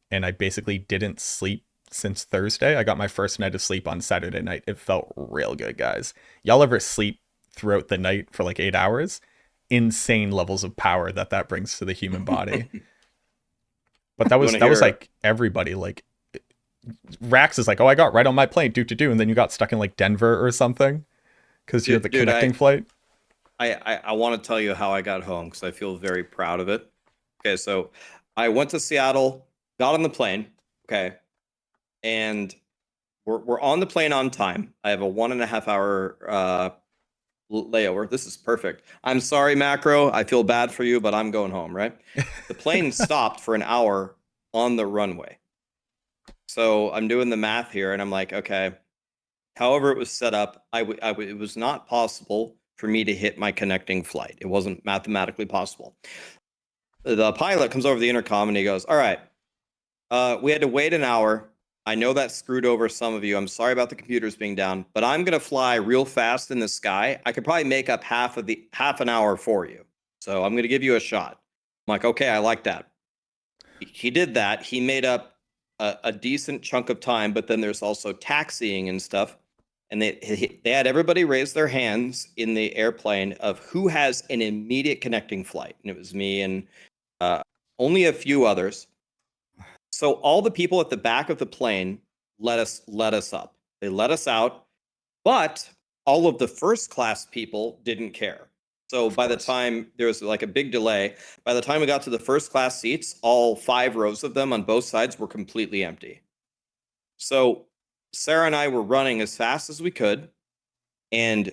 A: And I basically didn't sleep since Thursday. I got my first night of sleep on Saturday night. It felt real good, guys. Y'all ever sleep throughout the night for like 8 hours? Insane levels of power that brings to the human body. But that was like everybody. Like Rax is like, "Oh, I got right on my plane, do, and then you got stuck in like Denver or something because you're the connecting flight."
C: I want to tell you how I got home because I feel very proud of it. Okay, so I went to Seattle, got on the plane, okay, and we're on the plane on time. I have a 1.5 hour layover. This is perfect. I'm sorry, Macro. I feel bad for you, but I'm going home, right? The plane stopped for an hour on the runway. So I'm doing the math here, and I'm like, okay, however it was set up, it was not possible for me to hit my connecting flight. It wasn't mathematically possible. The pilot comes over the intercom and he goes, "All right, we had to wait an hour. I know that screwed over some of you. I'm sorry about the computers being down, but I'm going to fly real fast in the sky. I could probably make up half an hour for you. So I'm going to give you a shot." I'm like, "Okay, I like that." He did that. He made up a decent chunk of time, but then there's also taxiing and stuff. And they had everybody raise their hands in the airplane of who has an immediate connecting flight. And it was me and only a few others. So all the people at the back of the plane let us up. They let us out, but all of the first class people didn't care. So by the time there was like a big delay, by the time we got to the first class seats, all 5 rows of them on both sides were completely empty. So Sarah and I were running as fast as we could, and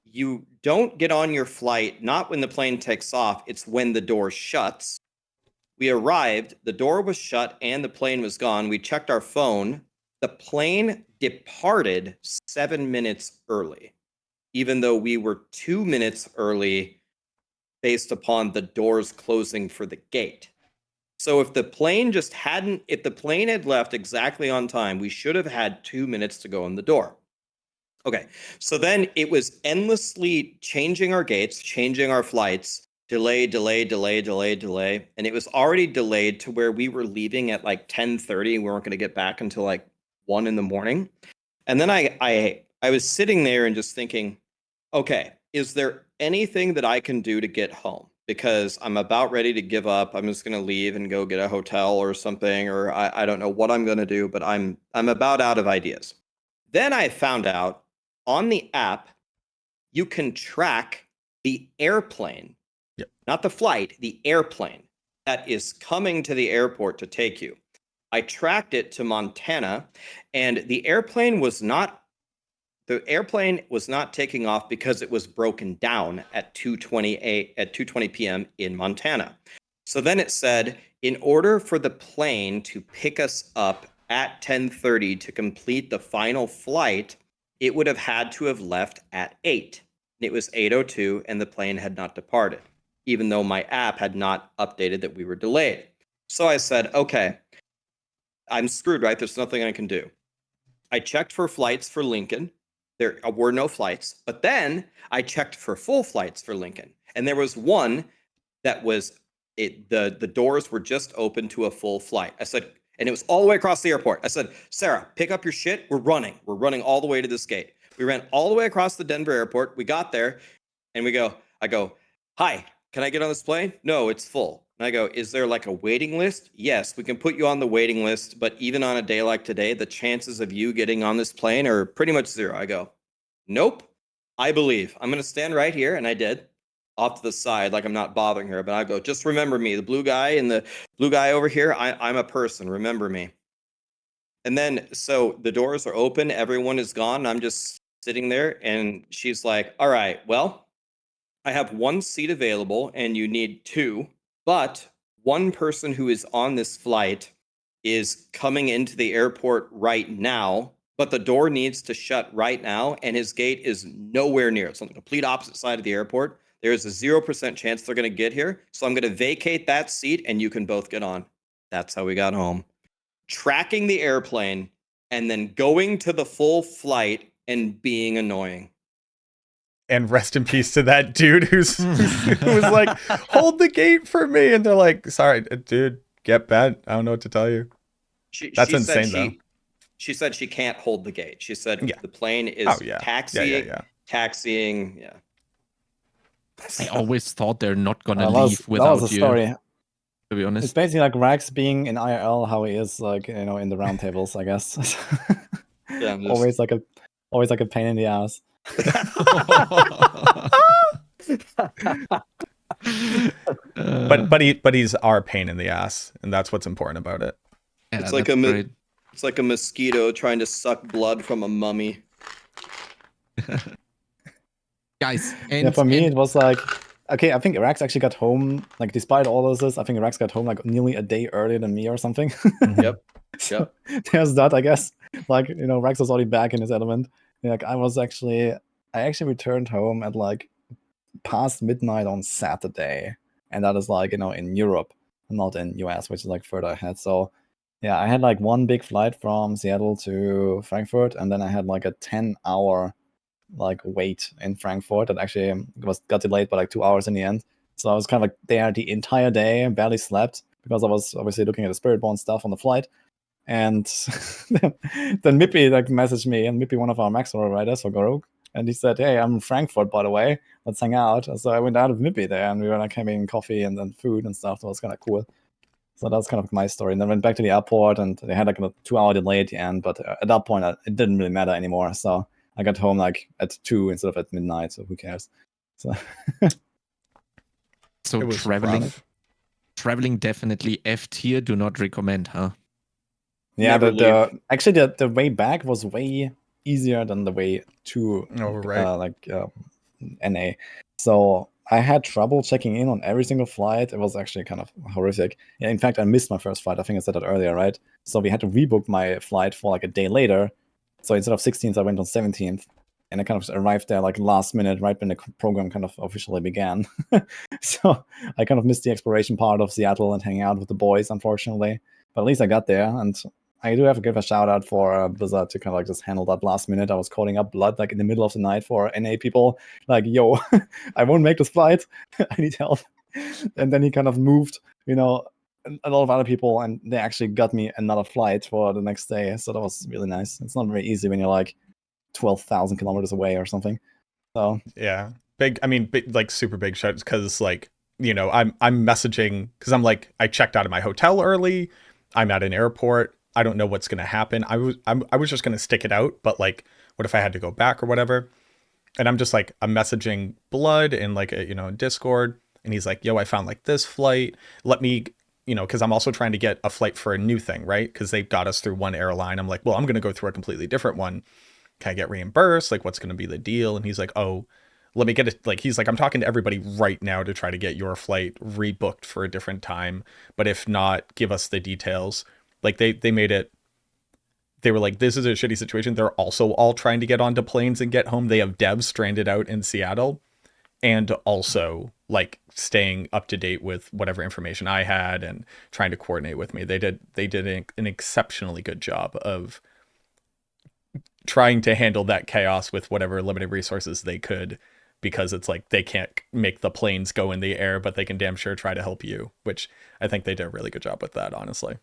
C: you don't get on your flight, not when the plane takes off, it's when the door shuts. We arrived, the door was shut, and the plane was gone. We checked our phone. The plane departed 7 minutes early, even though we were 2 minutes early based upon the doors closing for the gate. So if the plane had left exactly on time, we should have had 2 minutes to go in the door. Okay, so then it was endlessly changing our gates, changing our flights, delay, and it was already delayed to where we were leaving at like 10:30. We weren't going to get back until like 1 in the morning. And then I was sitting there and just thinking, okay, is there anything that I can do to get home? Because I'm about ready to give up. I'm just going to leave and go get a hotel or something, or I don't know what I'm going to do, but I'm about out of ideas. Then I found out on the app, you can track the airplane, not the flight, the airplane that is coming to the airport to take you. I tracked it to Montana, and the airplane was not taking off because it was broken down at 2:20 p.m. in Montana. So then it said, in order for the plane to pick us up at 10:30 to complete the final flight, it would have had to have left at 8. It was 8:02 and the plane had not departed, even though my app had not updated that we were delayed. So I said, okay, I'm screwed, right? There's nothing I can do. I checked for flights for Lincoln. There were no flights, but then I checked for full flights for Lincoln, and there was one that was the doors were just open to a full flight. I said, and it was all the way across the airport. I said, Sarah, pick up your shit. We're running all the way to this gate. We ran all the way across the Denver airport. We got there, and I go, hi, can I get on this plane? No, it's full. And I go, is there like a waiting list? Yes, we can put you on the waiting list, but even on a day like today, the chances of you getting on this plane are pretty much 0. I go, nope, I believe. I'm going to stand right here, and I did, off to the side, like I'm not bothering her, but I go, just remember me, the blue guy and the blue guy over here, I'm a person, remember me. And then, so the doors are open, everyone is gone, I'm just sitting there, and she's like, all right, well, I have 1 seat available, and you need 2. But one person who is on this flight is coming into the airport right now, but the door needs to shut right now, and his gate is nowhere near. It's on the complete opposite side of the airport. There is a 0% chance they're going to get here. So I'm going to vacate that seat, and you can both get on. That's how we got home. Tracking the airplane, and then going to the full flight and being annoying.
A: And rest in peace to that dude who was like, hold the gate for me. And they're like, sorry, dude, get bent. I don't know what to tell you. That's insane, though.
C: She said she can't hold the gate. She said the plane is taxiing. Yeah.
B: I always thought they're not going to leave without you. That was a story. To be honest.
D: It's basically like Rax being in IRL how he is, like, you know, in the round tables, I guess.
C: Yeah,
D: always like a pain in the ass.
A: but he's our pain in the ass, and that's what's important about it.
C: Yeah, it's like a mosquito trying to suck blood from a mummy.
B: Guys,
D: for me it was like, okay, I think Rax actually got home, like, despite all of this, I think Rax got home like nearly a day earlier than me or something.
C: Yep.
D: So, there's that, I guess. Like, you know, Rax was already back in his element. Like, I actually returned home at like past midnight on Saturday, and that is like, you know, in Europe, not in US, which is like further ahead. So yeah, I had like 1 big flight from Seattle to Frankfurt, and then I had like a 10-hour like wait in Frankfurt that actually got delayed by like 2 hours in the end. So I was kind of like there the entire day, barely slept, because I was obviously looking at the Spiritborn stuff on the flight. And then Mippy like messaged me, and Mippy, one of our Max Horror writers for Gorok, And he said, "Hey, I'm in Frankfurt, by the way. Let's hang out." So I went out with Mippy there, and we were like having coffee and then food and stuff. That was kind of cool. So that was kind of my story. And then went back to the airport, and they had like a 2-hour delay at the end. But at that point, it didn't really matter anymore. So I got home like at 2 instead of at midnight. So who cares? So
B: So
A: It was
B: traveling definitely F tier. Do not recommend, huh?
D: yeah,
C: Never
D: actually the way back was way easier than the way to NA. So I had trouble checking in on every single flight. It was actually kind of horrific. Yeah, in fact, I missed my first flight. I think I said that earlier, right? So we had to rebook my flight for like a day later. So instead of 16th, I went on 17th. And I kind of arrived there like last minute, right when the program kind of officially began. So I kind of missed the exploration part of Seattle and hanging out with the boys, unfortunately. But at least I got there, and I do have to give a shout out for Blizzard to kind of like just handle that last minute. I was calling up Blood like in the middle of the night for NA people, like, "Yo, I won't make this flight. I need help." And then he kind of moved, a lot of other people, and they actually got me another flight for the next day. So that was really nice. It's not very easy when you're like 12,000 kilometers away or something. So
A: Yeah, like super big shouts, because like, I'm messaging because I'm like, I checked out of my hotel early. I'm at an airport. I don't know what's gonna happen. I was just gonna stick it out, but like, what if I had to go back or whatever? And I'm just like, I'm messaging Blood in like a Discord, and he's like, "Yo, I found like this flight. Let me." Because I'm also trying to get a flight for a new thing, right? Because they got us through one airline. I'm like, well, I'm gonna go through a completely different one. Can I get reimbursed? Like, what's going to be the deal? And he's like, oh, let me get it. Like, he's like, I'm talking to everybody right now to try to get your flight rebooked for a different time. But if not, give us the details. Like, they made it. They were like, this is a shitty situation. They're also all trying to get onto planes and get home. They have devs stranded out in Seattle, and also like staying up to date with whatever information I had and trying to coordinate with me. They did an exceptionally good job of trying to handle that chaos with whatever limited resources they could, because it's like they can't make the planes go in the air, but they can damn sure try to help you, which I think they did a really good job with that, honestly.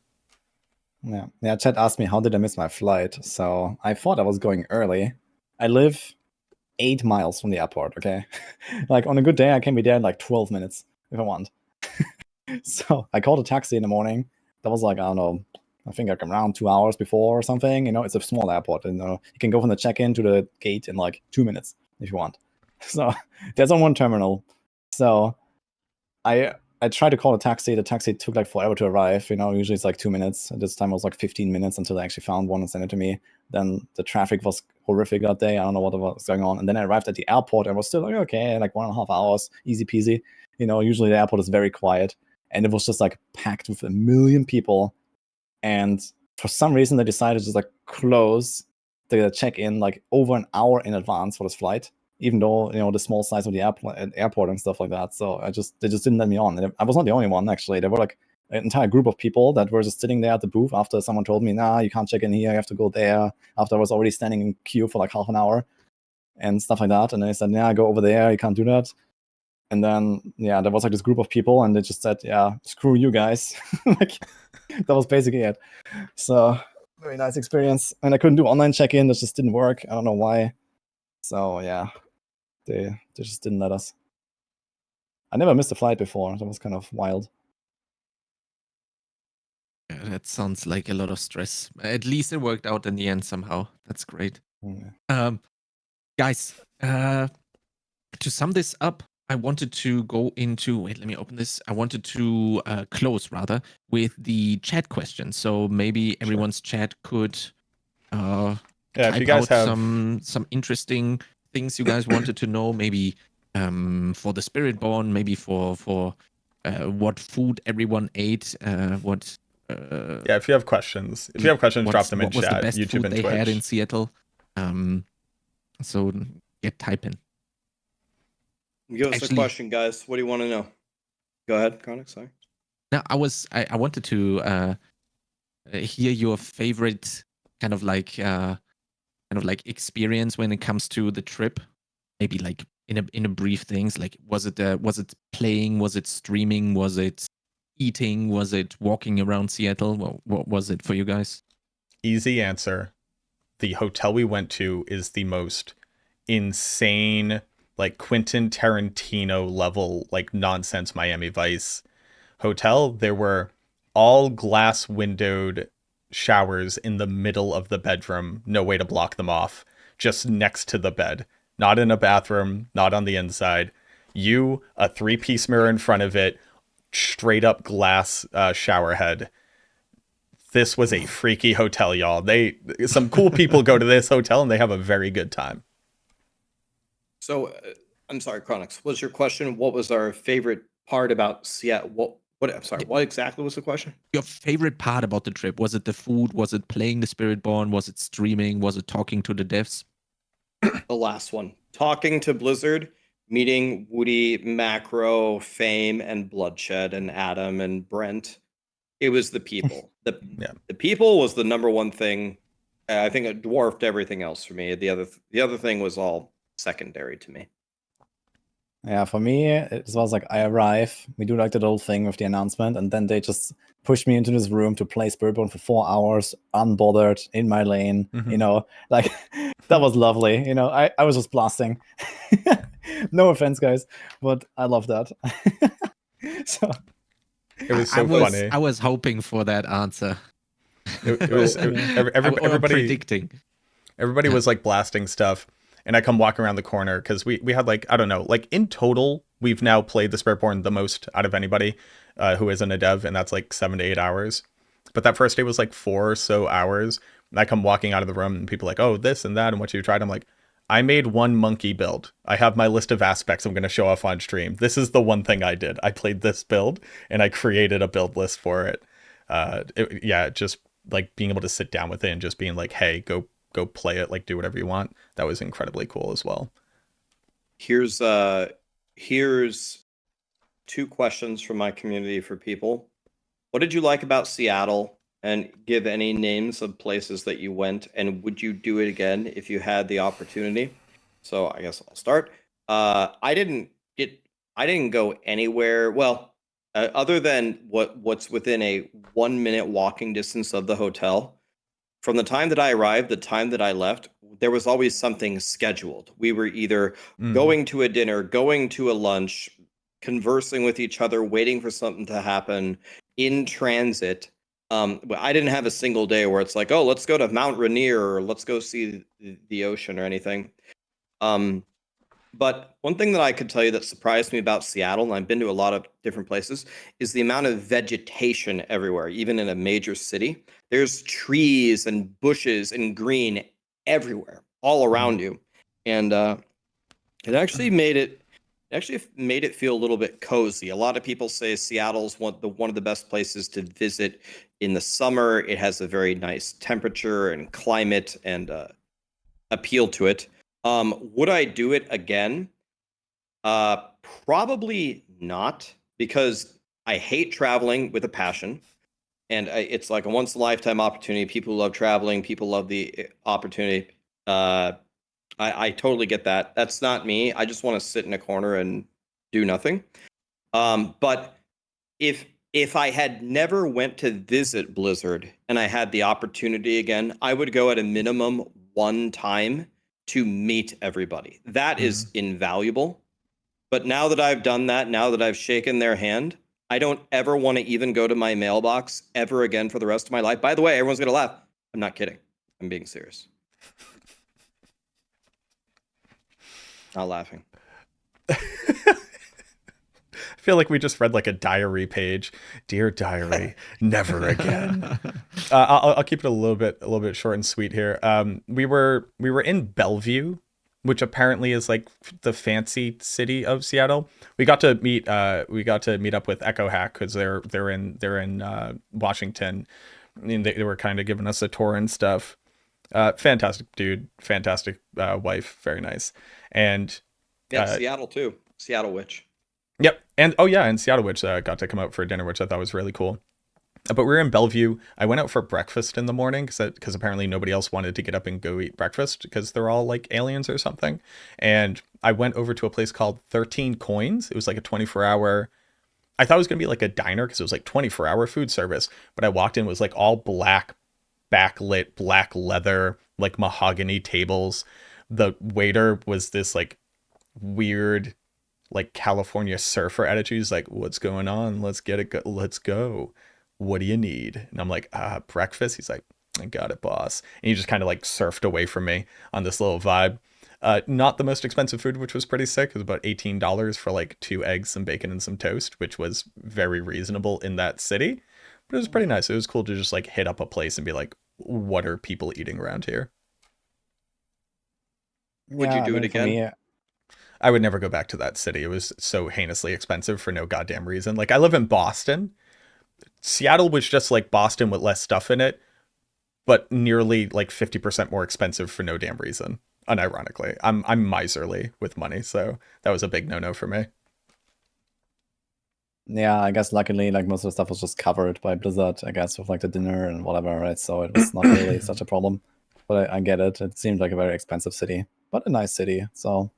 D: Yeah, Chad asked me how did I miss my flight. So I thought I was going early. I live 8 miles from the airport, okay? Like on a good day I can be there in like 12 minutes if I want. So I called a taxi in the morning. That was like, I don't know, I think like around 2 hours before or something. It's a small airport, and you can go from the check-in to the gate in like 2 minutes if you want. So there's on one terminal. So I tried to call a taxi. The taxi took like forever to arrive. Usually it's like 2 minutes. At this time it was like 15 minutes until I actually found one and sent it to me. Then the traffic was horrific that day. I don't know what was going on. And then I arrived at the airport and was still like, okay, like 1.5 hours, easy peasy. Usually the airport is very quiet, and it was just like packed with 1 million people. And for some reason, they decided to just like close the check-in like over an hour in advance for this flight, even though the small size of the airport and stuff like that. So they just didn't let me on. And I was not the only one, actually. There were like an entire group of people that were just sitting there at the booth after someone told me, "Nah, you can't check in here. You have to go there." After I was already standing in queue for like half an hour and stuff like that. And they said, "Yeah, go over there. You can't do that." And then, yeah, there was like this group of people, and they just said, "Yeah, screw you guys." Like, that was basically it. So, very nice experience. And I couldn't do online check-in. That just didn't work. I don't know why. So, yeah, they just didn't let us. I never missed a flight before. That was kind of wild.
B: Yeah, that sounds like a lot of stress. At least it worked out in the end somehow. That's great.
D: Yeah.
B: Guys, to sum this up, I wanted to go into, wait, let me open this. I wanted to close rather with the chat question. So maybe everyone's chat could
A: if
B: type
A: you guys
B: out
A: have
B: some interesting things you guys wanted to know, maybe for the Spiritborn, maybe for what food everyone ate,
A: if you have questions, drop them in
B: what was the
A: chat,
B: best
A: YouTube
B: food
A: and
B: they
A: Twitch.
B: had in Seattle. So type in.
C: Give us a question, guys. What do you want to know? Go ahead, Chronic. Sorry.
B: Now, I wanted to hear your favorite kind of like experience when it comes to the trip. Maybe like in a brief things. Like was it playing? Was it streaming? Was it eating? Was it walking around Seattle? What was it for you guys?
A: Easy answer. The hotel we went to is the most insane, like Quentin Tarantino level, like nonsense Miami Vice hotel. There were all glass windowed showers in the middle of the bedroom, no way to block them off, just next to the bed, not in a bathroom, not on the inside. You, a 3-piece mirror in front of it, straight up glass shower head. This was a freaky hotel, y'all. Some cool people go to this hotel and they have a very good time.
C: So, I'm sorry, Chronix. Was your question what was our favorite part about Seattle? What? I'm sorry. What exactly was the question?
B: Your favorite part about the trip? Was it the food? Was it playing the Spiritborn? Was it streaming? Was it talking to the devs?
C: The last one. Talking to Blizzard, meeting Woody, Macro, Fame, and Bloodshed, and Adam and Brent. It was the people. The people was the number one thing. I think it dwarfed everything else for me. The other thing was all secondary to me.
D: Yeah, for me, it was like I arrive, we do like the little thing with the announcement, and then they just push me into this room to play Spiritborn for 4 hours, unbothered, in my lane,
A: Mhm.
D: you know, like that was lovely. You know, I was just blasting. No offense, guys, but I love that. So
A: It was so funny.
B: I was hoping for that answer.
A: Everybody
B: predicting.
A: Everybody was like blasting stuff, and I come walking around the corner because we had like, I don't know, like in total we've now played the Spiritborn the most out of anybody who isn't a dev, and that's like 7 to 8 hours. But that first day was like 4 or so hours. And I come walking out of the room and people are like, oh, this and that and what you tried. I'm like, I made one monkey build. I have my list of aspects I'm going to show off on stream. This is the one thing I did. I played this build and I created a build list for it. Just like being able to sit down with it and just being like, hey, go play it, like do whatever you want. That was incredibly cool as well.
C: Here's 2 questions from my community for people. What did you like about Seattle? And give any names of places that you went, and would you do it again if you had the opportunity? So I guess I'll start. I didn't go anywhere. Well, other than what's within a 1-minute walking distance of the hotel. From the time that I arrived, the time that I left, there was always something scheduled. We were either going to a dinner, going to a lunch, conversing with each other, waiting for something to happen, in transit. I didn't have a single day where it's like, oh, let's go to Mount Rainier or let's go see the ocean or anything. But one thing that I could tell you that surprised me about Seattle, and I've been to a lot of different places, is the amount of vegetation everywhere, even in a major city. There's trees and bushes and green everywhere, all around you. And it actually made it feel a little bit cozy. A lot of people say Seattle's one of the best places to visit in the summer. It has a very nice temperature and climate and appeal to it. Would I do it again? Probably not, because I hate traveling with a passion. And it's like a once in a lifetime opportunity. People love traveling. People love the opportunity. I totally get that. That's not me. I just want to sit in a corner and do nothing. But if I had never went to visit Blizzard and I had the opportunity again, I would go at a minimum 1 time to meet everybody. That is invaluable. But now that I've done that, now that I've shaken their hand, I don't ever want to even go to my mailbox ever again for the rest of my life. By the way, everyone's going to laugh. I'm not kidding. I'm being serious. Not laughing.
A: I feel like we just read like a diary page. Dear diary, never again. I'll keep it a little bit short and sweet here. We were in Bellevue, which apparently is like the fancy city of Seattle. We got to meet up with Echo Hack because they're in Washington, and they were kind of giving us a tour and stuff. Fantastic dude, fantastic wife, very nice. And
C: Seattle too. Seattle Witch.
A: Yep. And Seattle Witch got to come out for dinner, which I thought was really cool. But we were in Bellevue. I went out for breakfast in the morning because apparently nobody else wanted to get up and go eat breakfast because they're all like aliens or something. And I went over to a place called 13 Coins. It was like a 24-hour. I thought it was going to be like a diner because it was like 24-hour food service. But I walked in, it was like all black, backlit, black leather, like mahogany tables. the waiter was this like weird like California surfer attitude. He's like, "What's going on? Let's get it. Let's go. What do you need?" And I'm like, breakfast." He's like, "I got it, boss." And he just kind of like surfed away from me on this little vibe. Not the most expensive food, which was pretty sick. It was about $18 for like 2 eggs, some bacon, and some toast, which was very reasonable in that city. But it was pretty nice. It was cool to just like hit up a place and be like, "What are people eating around here?"
C: Would you do it
D: for
C: again?
D: me,
A: I would never go back to that city. It was so heinously expensive for no goddamn reason. Like I live in Boston. Seattle was just like Boston with less stuff in it, but nearly like 50% more expensive for no damn reason. Unironically, I'm miserly with money, so that was a big no-no for me.
D: yeah, I guess luckily, like most of the stuff was just covered by Blizzard, I guess, with like the dinner and whatever, right? So it was not really such a problem. But I get it. It seemed like a very expensive city, but a nice city. So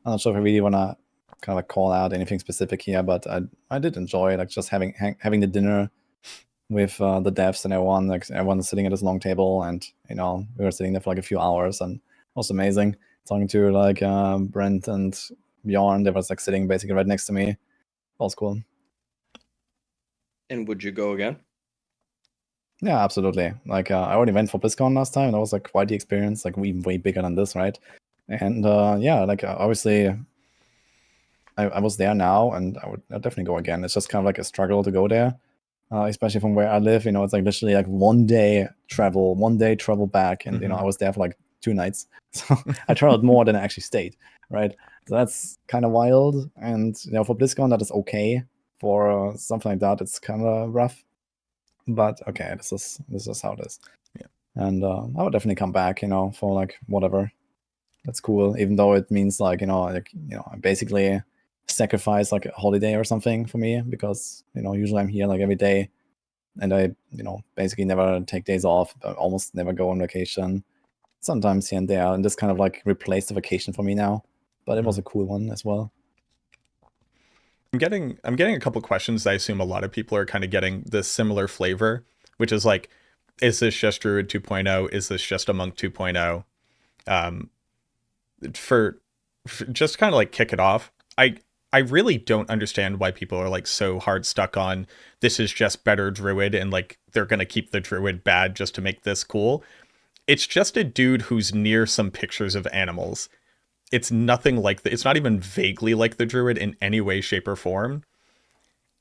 D: I'm not sure if I really want to kind of like call out anything specific here, but I did enjoy like just having the dinner with the devs and everyone. Like everyone sitting at this long table, and we were sitting there for like a few hours, and it was amazing. Talking to like Brent and Bjorn, they was like sitting basically right next to me. That was cool.
C: And would you go again?
D: Yeah, absolutely. Like I already went for BlizzCon last time. That was like quite the experience, like way bigger than this, right? And yeah, like obviously I was there now, and I'd definitely go again. It's just kind of like a struggle to go there, especially from where I live. It's like literally like 1 day travel back, and I was there for like 2 nights, so I traveled more than I actually stayed, right? So that's kind of wild. And for BlizzCon, that is okay. For something like that, it's kind of rough. But okay, this is how it is.
A: Yeah.
D: And I would definitely come back, for like whatever. That's cool, even though it means like I basically sacrifice like a holiday or something for me, because usually I'm here like every day, and I basically never take days off. I almost never go on vacation. Sometimes here and there, and this kind of like replaced the vacation for me now. But it was a cool one as well.
A: I'm getting a couple questions that I assume a lot of people are kind of getting this similar flavor, which is like, is this just Druid 2.0? Is this just a Monk 2.0? For just kind of like kick it off, I really don't understand why people are like so hard stuck on this is just better Druid, and like they're gonna keep the Druid bad just to make this cool. It's just a dude who's near some pictures of animals. It's nothing like it's not even vaguely like the Druid in any way, shape, or form.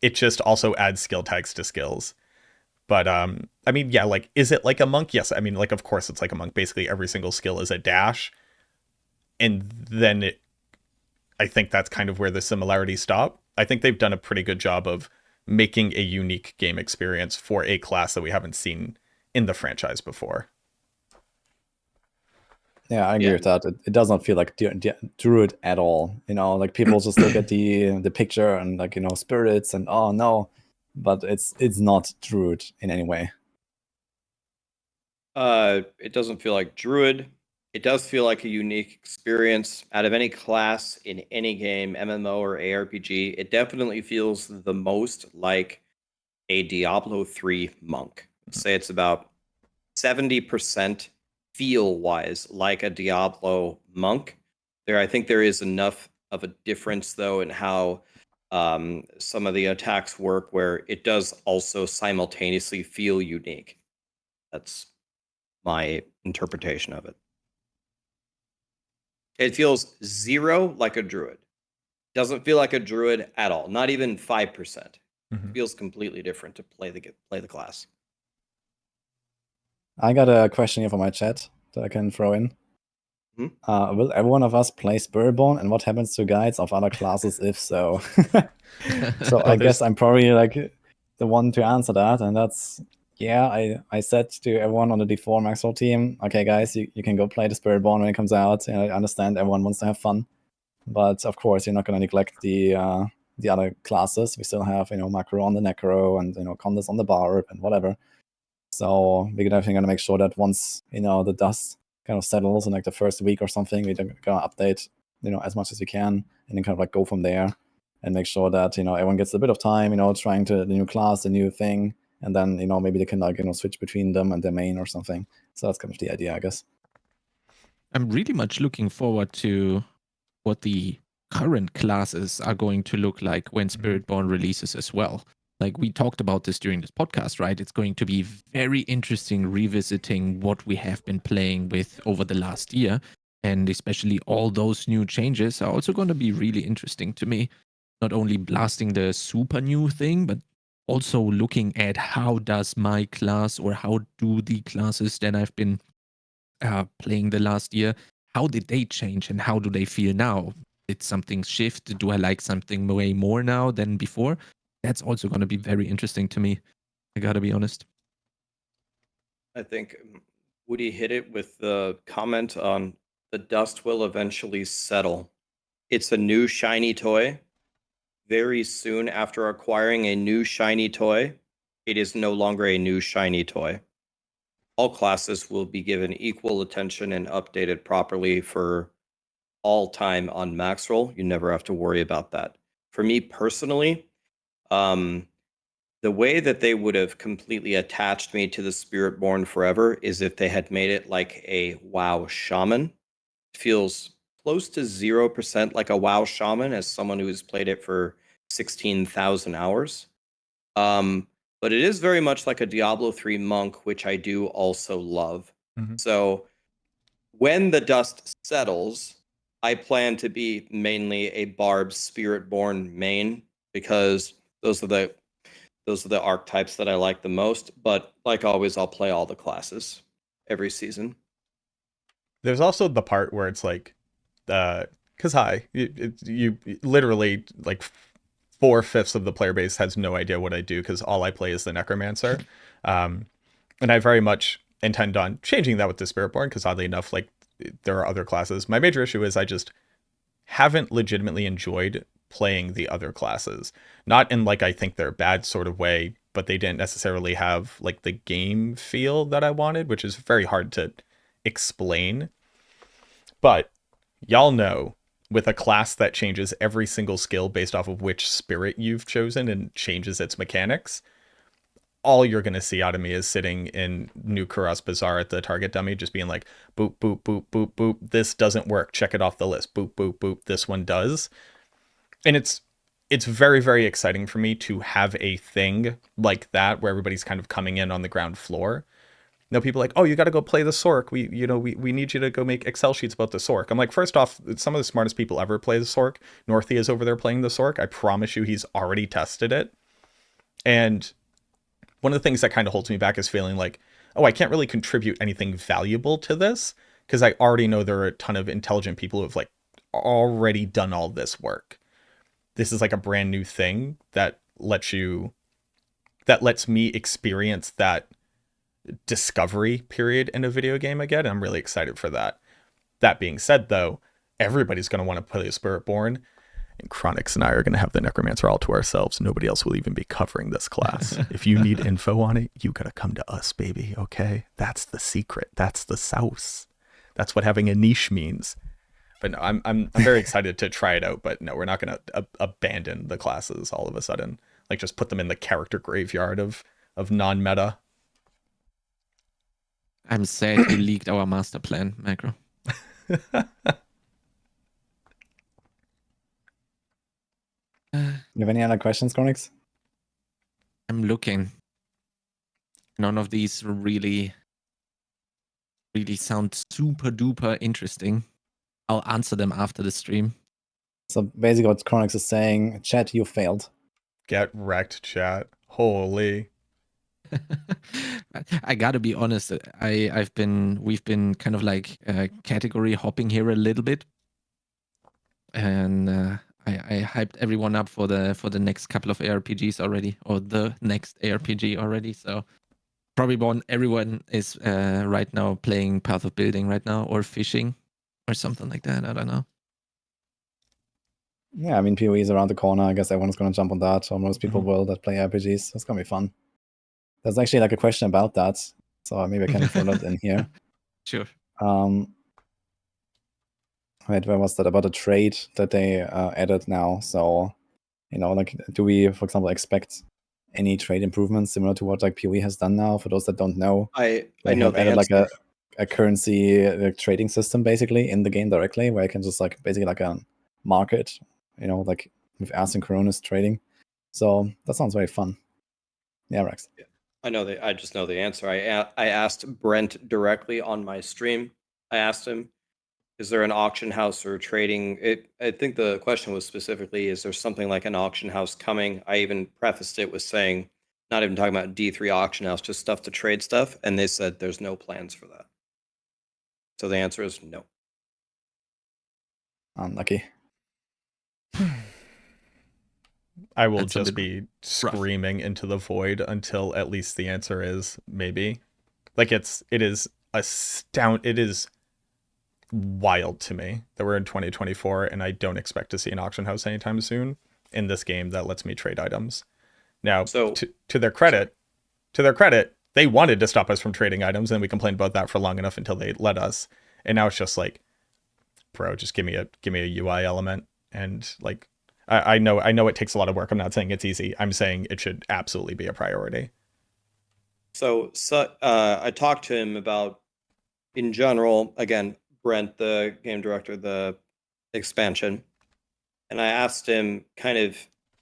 A: It just also adds skill tags to skills. But I mean, yeah, like, is it like a monk? Yes. I mean, like, of course it's like a monk. Basically every single skill is a dash. And then I think that's kind of where the similarities stop. I think they've done a pretty good job of making a unique game experience for a class that we haven't seen in the franchise before.
D: Yeah, I agree with that. It does not feel like Druid at all. Like people just look at the picture and like spirits and oh no, but it's not Druid in any way.
C: It doesn't feel like Druid. It does feel like a unique experience out of any class in any game, MMO or ARPG. It definitely feels the most like a Diablo 3 monk. I'd say it's about 70% feel wise like a Diablo monk. I think there is enough of a difference though in how some of the attacks work, where it does also simultaneously feel unique. That's my interpretation of it. It feels 0 like a Druid. Doesn't feel like a Druid at all. Not even 5%.
A: Mm-hmm.
C: Feels completely different to play the class.
D: I got a question here for my chat that I can throw in. Will every one of us play Spiritborn, and what happens to guides of other classes if so? So I guess I'm probably like the one to answer that, and that's I said to everyone on the D4 Maxwell team, okay guys, you can go play the Spiritborn when it comes out. And I understand everyone wants to have fun, but of course you're not going to neglect the other classes. We still have Macro on the Necro, and Condis on the Barb and whatever. So we're definitely gonna make sure that once the dust kind of settles in like the first week or something, we're gonna update as much as we can, and then kind of like go from there and make sure that everyone gets a bit of time trying to the new class, the new thing, and then maybe they can like switch between them and their main or something. So that's kind of the idea, I guess.
B: I'm really much looking forward to what the current classes are going to look like when Spiritborn releases as well. Like we talked about this during this podcast, right? It's going to be very interesting revisiting what we have been playing with over the last year. And especially all those new changes are also going to be really interesting to me. Not only blasting the super new thing, but also looking at how does my class or how do the classes that I've been playing the last year, how did they change and how do they feel now? Did something shift? Do I like something way more now than before? That's also going to be very interesting to me. I gotta be honest.
C: I think Woody hit it with the comment on the dust will eventually settle. It's a new shiny toy. Very soon after acquiring a new shiny toy, it is no longer a new shiny toy. All classes will be given equal attention and updated properly for all time on Maxroll. You never have to worry about that. For me personally, the way that they would have completely attached me to the Spiritborn forever is if they had made it like a WoW shaman. It feels close to 0% like a WoW shaman as someone who has played it for 16,000 hours. But it is very much like a Diablo 3 monk, which I do also love.
A: Mhm.
C: So when the dust settles, I plan to be mainly a Barb Spiritborn main because those are the archetypes that I like the most. But like always, I'll play all the classes every season.
A: There's also the part where it's like, because you literally like 4/5 of the player base has no idea what I do because all I play is the Necromancer, and I very much intend on changing that with the Spiritborn because oddly enough, like there are other classes. My major issue is I just haven't legitimately enjoyed playing the other classes, not in like I think they're bad sort of way, but they didn't necessarily have like the game feel that I wanted, which is very hard to explain. But y'all know with a class that changes every single skill based off of which spirit you've chosen and changes its mechanics, all you're going to see out of me is sitting in New Kuros Bazaar at the target dummy just being like, boop, boop, boop, boop, boop. This doesn't work. Check it off the list. Boop, boop, boop. This one does. And it's very, very exciting for me to have a thing like that where everybody's kind of coming in on the ground floor. Now people are like, oh, you got to go play the Sork. We need you to go make Excel sheets about the Sork. I'm like, first off, some of the smartest people ever play the Sork. Northie is over there playing the Sork. I promise you he's already tested it. And one of the things that kind of holds me back is feeling like, oh, I can't really contribute anything valuable to this because I already know there are a ton of intelligent people who have like already done all this work. This is like a brand new thing that lets me experience that discovery period in a video game again. I'm really excited for that. That being said, though, everybody's going to want to play Spiritborn, and Chronix and I are going to have the Necromancer all to ourselves. Nobody else will even be covering this class. If you need info on it, you got to come to us, baby. Okay, that's the secret. That's the sauce. That's what having a niche means. But no, I'm very excited to try it out. But no, we're not going to abandon the classes all of a sudden. Like just put them in the character graveyard of non-meta.
B: I'm sad you leaked our master plan, Macro.
D: You have any other questions, Chronix?
B: I'm looking. None of these really sound super duper interesting. I'll answer them after the stream.
D: So basically what Chronix is saying, chat, you failed.
A: Get wrecked, chat. Holy.
B: I gotta be honest. We've been kind of like category hopping here a little bit, and I hyped everyone up for the next couple of ARPGs already, or the next ARPG already. So probably everyone is right now playing Path of Building right now, or fishing, or something like that. I don't know.
D: Yeah, I mean, PoE is around the corner. I guess everyone's going to jump on that, or most people will that play RPGs. It's going to be fun. There's actually like a question about that, so maybe I can throw that in here.
B: Sure.
D: Wait, where was that? About a trade that they added now. So, like, do we, for example, expect any trade improvements similar to what like PoE has done now? For those that don't know,
C: I
D: they
C: know
D: have
C: the
D: added
C: answer.
D: like a currency trading system basically in the game directly, where I can just like basically like a market, like with asynchronous trading. So that sounds very fun. Yeah, Rex.
C: I just know the answer. I asked Brent directly on my stream. I asked him, is there an auction house or trading? I think the question was specifically, is there something like an auction house coming? I even prefaced it with saying, not even talking about D3 auction house, just stuff to trade stuff. And they said there's no plans for that. So the answer is no.
D: Unlucky.
A: I will
B: That's a
A: just
B: bit
A: be
B: rough.
A: screaming into the void until at least the answer is maybe. Like it is wild to me that we're in 2024 and I don't expect to see an auction house anytime soon in this game that lets me trade items. Now,
C: So
A: to their credit, they wanted to stop us from trading items, and we complained about that for long enough until they let us. And now it's just like, bro, just give me a UI element. And like, I know it takes a lot of work. I'm not saying it's easy. I'm saying it should absolutely be a priority.
C: So I talked to him about, in general, again, Brent, the game director, the expansion, and I asked him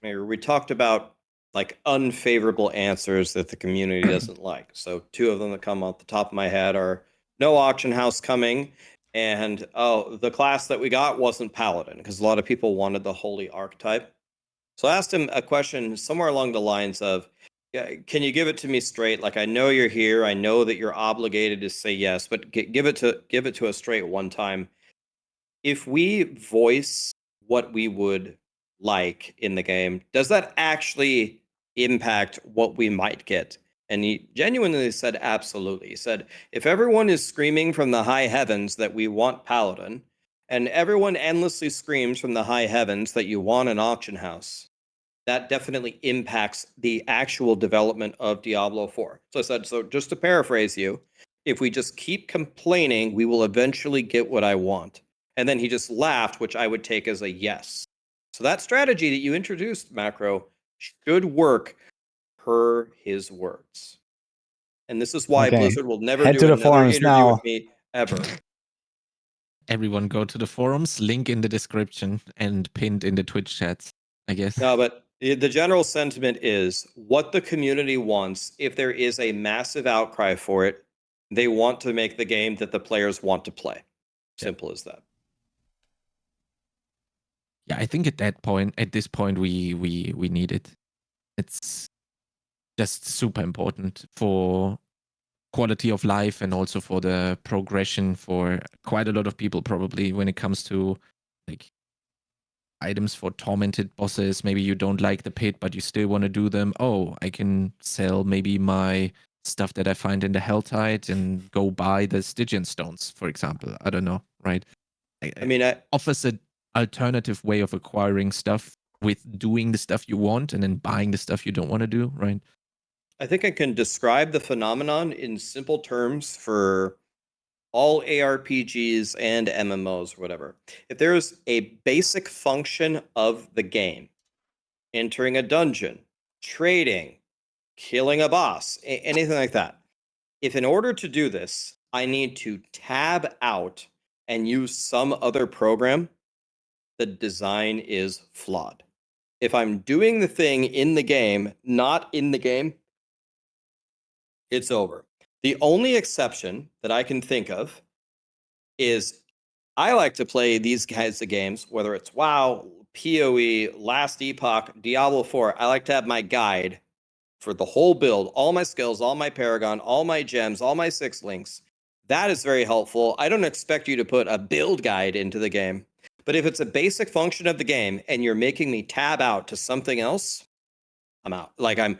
C: we talked about like unfavorable answers that the community doesn't like. So two of them that come off the top of my head are no auction house coming, and the class that we got wasn't Paladin, because a lot of people wanted the holy archetype. So I asked him a question somewhere along the lines of, can you give it to me straight? Like, I know you're here. I know that you're obligated to say yes, but give it to us straight one time. If we voice what we would like in the game, does that actually impact what we might get? And he genuinely said, absolutely. He said, if everyone is screaming from the high heavens that we want Paladin, and everyone endlessly screams from the high heavens that you want an auction house, that definitely impacts the actual development of Diablo 4. So I said, so just to paraphrase you, if we just keep complaining, we will eventually get what I want. And then he just laughed, which I would take as a yes. So that strategy that you introduced, Macro, should work per his words. And this is why
D: Okay.
C: Blizzard will never
D: Head
C: do
D: to the
C: another
D: forums
C: interview
D: now.
C: with me ever.
B: Everyone go to the forums, link in the description and pinned in the Twitch chats, I guess.
C: No, but the general sentiment is what the community wants. If there is a massive outcry for it, they want to make the game that the players want to play. Simple as that.
B: Yeah, I think at this point, we need it. It's just super important for quality of life and also for the progression for quite a lot of people, probably, when it comes to like items for tormented bosses. Maybe you don't like the pit, but you still want to do them. Oh, I can sell maybe my stuff that I find in the Helltide and go buy the Stygian stones, for example. I don't know, right?
C: I mean,
B: offers an alternative way of acquiring stuff with doing the stuff you want and then buying the stuff you don't want to do, right?
C: I think I can describe the phenomenon in simple terms for all ARPGs and MMOs or whatever. If there's a basic function of the game, entering a dungeon, trading, killing a boss, anything like that. If in order to do this, I need to tab out and use some other program, the design is flawed. If I'm doing the thing in the game, not in the game, it's over. The only exception that I can think of is I like to play these kinds of games, whether it's WoW, PoE, Last Epoch, Diablo 4. I like to have my guide for the whole build, all my skills, all my Paragon, all my gems, all my 6 links. That is very helpful. I don't expect you to put a build guide into the game. But if it's a basic function of the game and you're making me tab out to something else, I'm out. Like I'm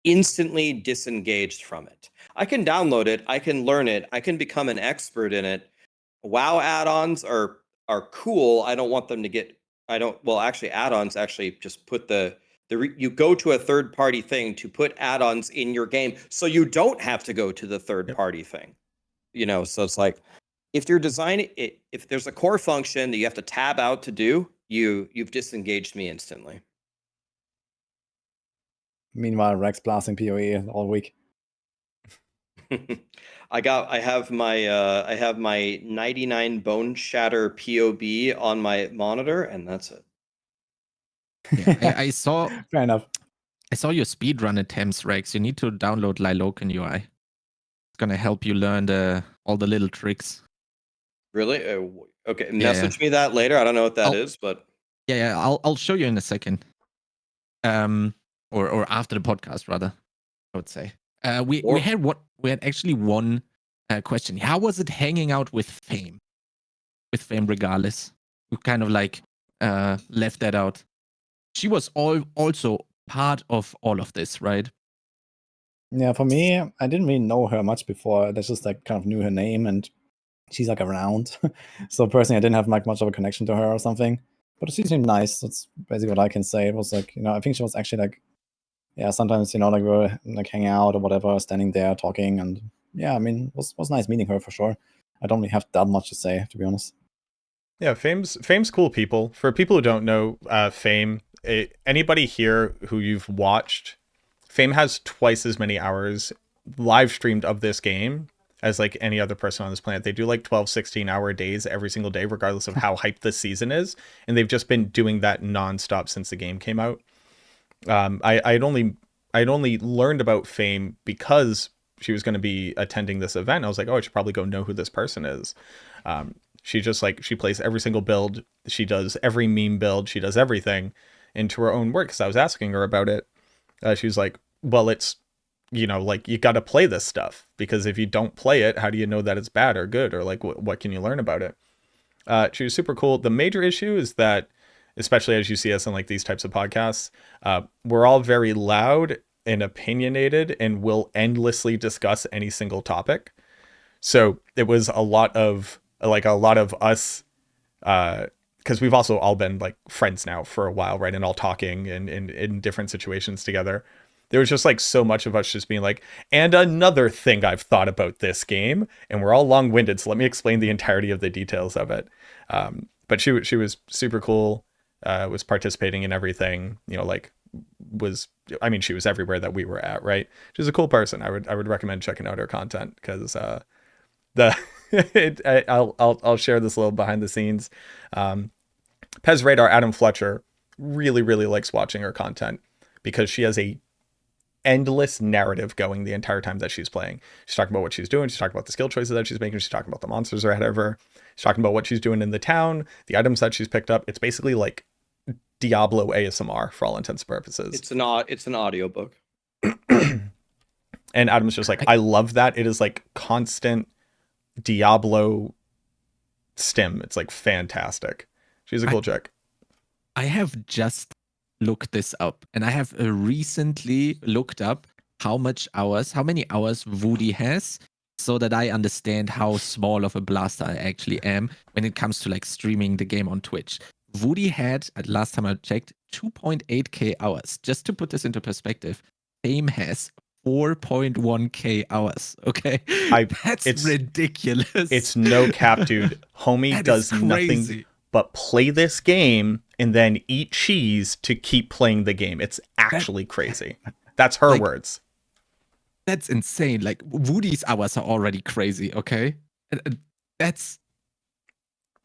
C: instantly disengaged from it. I can download it, I can learn it, I can become an expert in it. WoW add-ons are cool. I don't want them to get actually add-ons actually just put you go to a third-party thing to put add-ons in your game so you don't have to go to the third-party thing. So it's like if you're designing it, if there's a core function that you have to tab out to do, you've disengaged me instantly.
D: Meanwhile, Rex blasting PoE all week.
C: I have my 99 Bone Shatter POB on my monitor, and that's it.
B: Yeah, I saw
D: Fair enough.
B: your speedrun attempts, Rex. You need to download Lilocan UI. It's gonna help you learn all the little tricks.
C: Really? Okay,
B: Yeah,
C: message me that later. I don't know what that
B: I'll-
C: is, but
B: Yeah, I'll show you in a second. Or after the podcast, rather, I would say. We had actually one question. How was it hanging out with Fame? With Fame Regardless, who kind of like left that out. She was also part of all of this, right?
D: Yeah, for me, I didn't really know her much before. I just like kind of knew her name and she's like around. So personally, I didn't have like much of a connection to her or something. But she seemed nice. That's basically what I can say. It was like, I think she was actually like, yeah, sometimes, like we were like hanging out or whatever, standing there talking. And yeah, I mean, it was nice meeting her for sure. I don't really have that much to say, to be honest.
A: Yeah, Fame's cool people. For people who don't know Fame, anybody here who you've watched, Fame has twice as many hours live streamed of this game as like any other person on this planet. They do like 12, 16-hour days every single day, regardless of how hyped this season is. And they've just been doing that nonstop since the game came out. I'd only learned about Fame because she was going to be attending this event. I was like, oh, I should probably go know who this person is. She just like, she plays every single build. She does every meme build. She does everything into her own work. Cause I was asking her about it. She was like, well, it's, like you got to play this stuff because if you don't play it, how do you know that it's bad or good? Or like, what can you learn about it? She was super cool. The major issue is that, especially as you see us in like these types of podcasts, we're all very loud and opinionated and will endlessly discuss any single topic. So it was a lot of us, because we've also all been like friends now for a while, right? And all talking and in different situations together. There was just like so much of us just being like, and another thing I've thought about this game, and we're all long-winded, so let me explain the entirety of the details of it. But she was super cool, was participating in everything, she was everywhere that we were at, right? She's a cool person. I would recommend checking out her content because I'll share this little behind the scenes. Pez Radar Adam Fletcher really, really likes watching her content because she has a endless narrative going the entire time that she's playing. She's talking about what she's doing. She's talking about the skill choices that she's making. She's talking about the monsters ahead of her. She's talking about what she's doing in the town, the items that she's picked up. It's basically like Diablo ASMR for all intents and purposes.
C: it's an audiobook.
A: And Adam's just like, I love that. It is like constant Diablo stim. It's like fantastic. She's a cool chick.
B: I have just looked this up, and I have recently looked up how many hours Woody has, so that I understand how small of a blaster I actually am when it comes to like streaming the game on Twitch. Woody had, at last time I checked, 2.8k hours. Just to put this into perspective, Fame has 4.1k hours. Okay, that's ridiculous.
A: It's no cap, dude. Homie does nothing but play this game and then eat cheese to keep playing the game. It's actually crazy. That's her words.
B: That's insane. Like, Woody's hours are already crazy, okay? That's,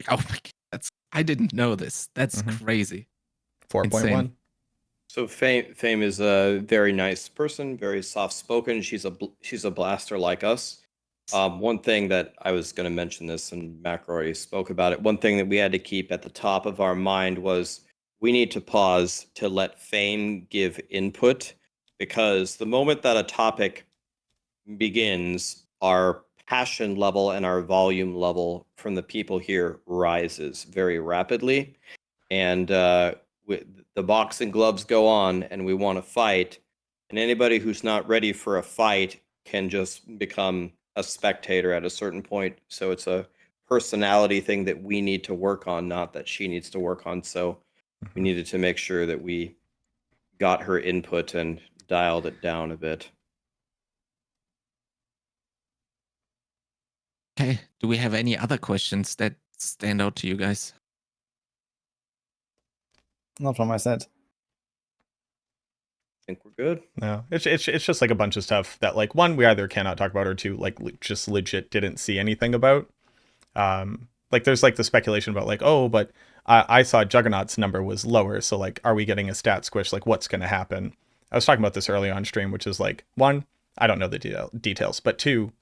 B: oh my god, I didn't know this. That's crazy.
A: 4.1.
C: So Fame is a very nice person, very soft spoken. She's a blaster like us. One thing that I was going to mention this, and Mac already spoke about it. One thing that we had to keep at the top of our mind was we need to pause to let Fame give input, because the moment that a topic begins, our passion level and our volume level from the people here rises very rapidly, and the boxing gloves go on, and we want to fight. And anybody who's not ready for a fight can just become a spectator at a certain point. So it's a personality thing that we need to work on, not that she needs to work on. So we needed to make sure that we got her input and dialed it down a bit.
B: Okay, do we have any other questions that stand out to you guys?
D: Not from my side.
C: think we're good.
A: No, it's just like a bunch of stuff that like one we either cannot talk about or two like just legit didn't see anything about. Like there's like the speculation about like, oh, but I saw Juggernaut's number was lower, so like, are we getting a stat squish? Like, what's going to happen? I was talking about this early on stream, which is like, one, I don't know the details, but two,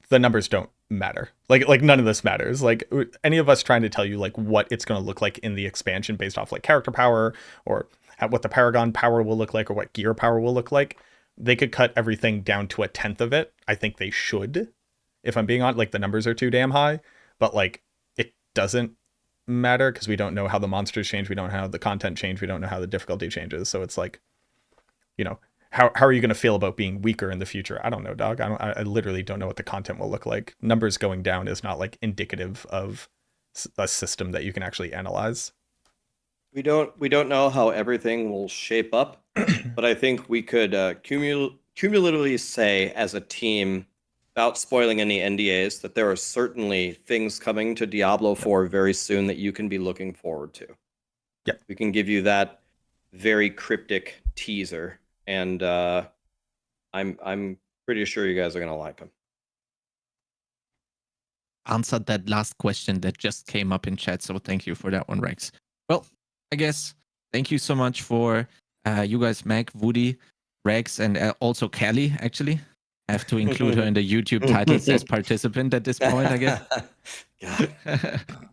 A: the numbers don't matter. Like none of this matters. Like any of us trying to tell you like what it's going to look like in the expansion based off like character power or what the Paragon power will look like or what gear power will look like. They could cut everything down to 1/10 of it. I think they should. If I'm being honest, like the numbers are too damn high, but like it doesn't matter because we don't know how the monsters change. We don't know how the content change. We don't know how the difficulty changes. So it's like, you know, how are you going to feel about being weaker in the future? I don't know, dog. I literally don't know what the content will look like. Numbers going down is not like indicative of a system that you can actually analyze.
C: We don't know how everything will shape up, but I think we could cumulatively say as a team, without spoiling any NDAs, that there are certainly things coming to Diablo 4 very soon that you can be looking forward to.
A: Yeah,
C: we can give you that very cryptic teaser, and I'm pretty sure you guys are gonna like them.
B: Answered that last question that just came up in chat, so thank you for that one, Rex. Well, I guess thank you so much for you guys, Mac, Woody, Rex, and also Kelly. Actually, I have to include her in the YouTube titles as participant at this point, I guess.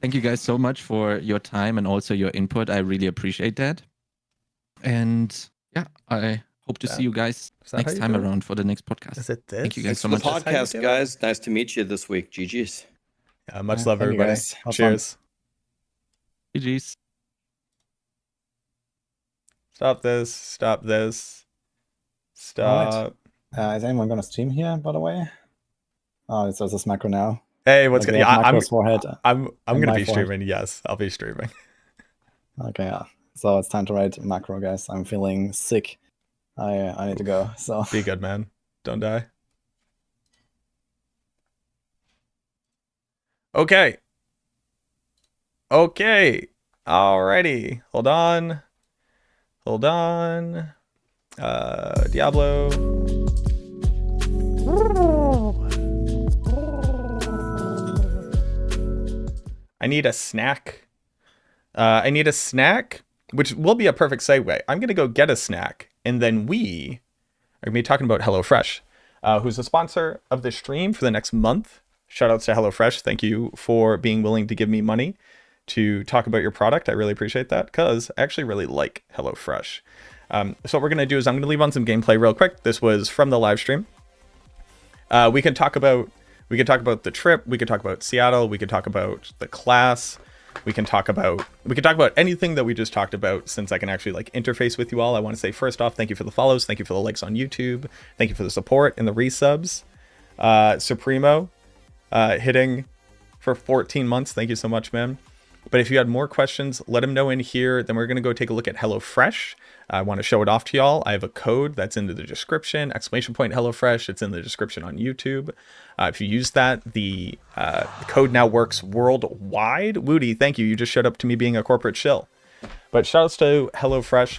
B: Thank you guys so much for your time and also your input. I really appreciate that. And yeah, I hope to see you guys next time around for the next podcast.
A: Is it this?
B: Thank you guys
C: Thanks
B: so
C: for
B: much.
C: the podcast, guys. Nice to meet you this week. GG's.
A: Much love,
D: Thank you,
A: everybody.
D: guys. Have fun.
A: Cheers.
B: GG's.
A: Stop this. Stop this. Stop.
D: Is anyone gonna stream here, by the way? Oh, it's just macro now.
A: Hey, what's
D: Like,
A: good?
D: we have
A: Yeah,
D: Macro's forehead.
A: I'm
D: and
A: gonna
D: my
A: be
D: forehead.
A: streaming. Yes, I'll be streaming.
D: Okay, yeah. So it's time to write macro, guys. I'm feeling sick. I need to go. So
A: Be good, man. Don't die. Okay. Okay. Alrighty. Hold on. Hold on. Diablo. I need a snack. I need a snack, which will be a perfect segue. I'm going to go get a snack, and then we are going to be talking about HelloFresh, who's a sponsor of the stream for the next month. Shout outs to HelloFresh. Thank you for being willing to give me money to talk about your product. I really appreciate that because I actually really like HelloFresh. So what we're going to do is I'm going to leave on some gameplay real quick. This was from the live stream. We can talk about the trip. We could talk about Seattle. We could talk about the class. We can talk about anything that we just talked about, since I can actually like interface with you all. I want to say first off, thank you for the follows. Thank you for the likes on YouTube. Thank you for the support and the resubs. Supremo hitting for 14 months. Thank you so much, man. But if you had more questions, let them know in here. Then we're going to go take a look at HelloFresh. I want to show it off to y'all. I have a code that's in the description, ! HelloFresh. It's in the description on YouTube. If you use that, the code now works worldwide. Woody, thank you. You just showed up to me being a corporate shill. But shout outs to HelloFresh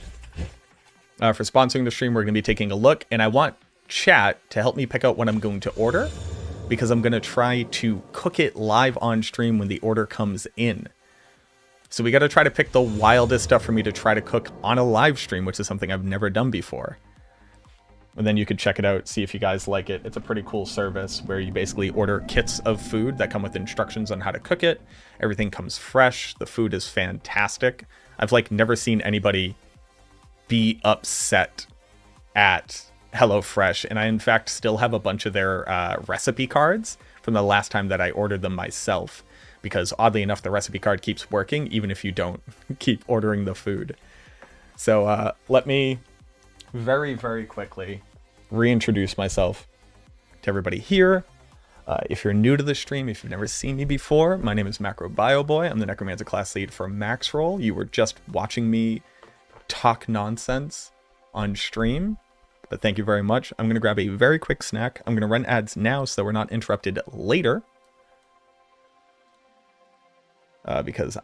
A: for sponsoring the stream. We're going to be taking a look, and I want chat to help me pick out what I'm going to order, because I'm going to try to cook it live on stream when the order comes in. So we got to try to pick the wildest stuff for me to try to cook on a live stream, which is something I've never done before. And then you could check it out, see if you guys like it. It's a pretty cool service where you basically order kits of food that come with instructions on how to cook it. Everything comes fresh. The food is fantastic. I've like never seen anybody be upset at HelloFresh. And I, in fact, still have a bunch of their recipe cards from the last time that I ordered them myself. Because oddly enough, the recipe card keeps working even if you don't keep ordering the food. So let me very, very quickly reintroduce myself to everybody here. If you're new to the stream, if you've never seen me before, my name is MacroBioBoy. I'm the Necromancer class lead for Maxroll. You were just watching me talk nonsense on stream, but thank you very much. I'm going to grab a very quick snack. I'm going to run ads now so that we're not interrupted later. Because